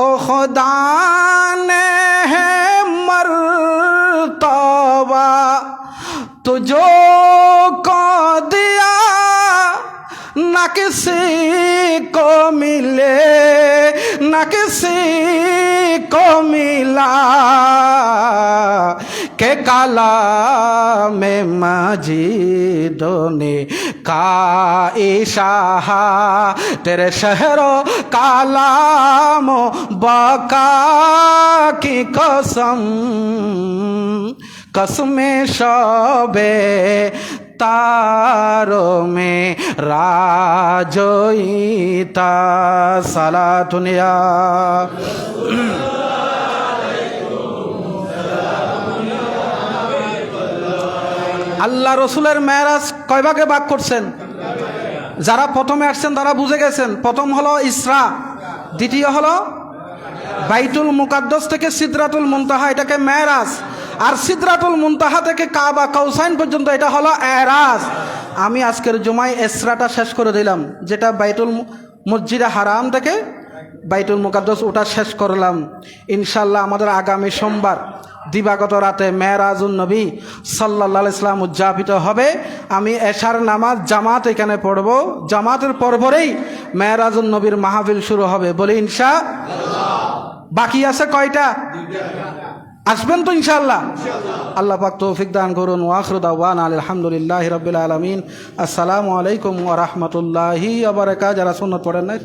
ও খোদা নে হে मर्तबा तुझो को दिया ना किसी को मिले, ना किसी को मिला, के कालाम मजीदों ने का इशाहा तेरे शहरो कालामो बाका की कसम, कसमे शबे तारों में राजोईता सालातुनिया। আল্লাহ রসুলের মেরাজ কয় ভাগে ভাগ করছেন? যারা প্রথমে আসছেন তারা বুঝে গেছেন। প্রথম হলো ইসরা, দ্বিতীয় হলো বাইতুল মুকাদ্দাস থেকে সিদরাতুল মুনতাহা, এটাকে মেরাজ। আর সিদরাতুল মুনতাহা থেকে কাবা কাউসাইন পর্যন্ত এটা হলো এরাজ। আমি আজকের জুমায় ইসরাটা শেষ করে দিলাম, যেটা বাইতুল মসজিদে হারাম থেকে বাইতুল মুকাদ্দাস ওটা শেষ করলাম। ইনশাল্লাহ আমাদের আগামী সোমবার দিবাগত রাতে মেরাজুন নবী সাল্লাল্লাহু আলাইহি ওয়াসাল্লাম উদযাপিত হবে। আমি এশার নামাজ জামাত এখানে পড়ব, জামাতের পরপরেই মেরাজুন নবীর মাহফিল শুরু হবে। বলি ইনশাআল্লাহ। বাকি আছে কয়টা? আসবেন তো ইনশাআল্লাহ? আল্লাহ পাক তৌফিক দান করুন। ওয়া আখিরু দাওয়ানা আলহামদুলিল্লাহি রাব্বিল আলামিন। আসসালামু আলাইকুম ওয়া রাহমাতুল্লাহি ওয়া বারাকাতুহু। যারা সুন্নাত পড়েন নাই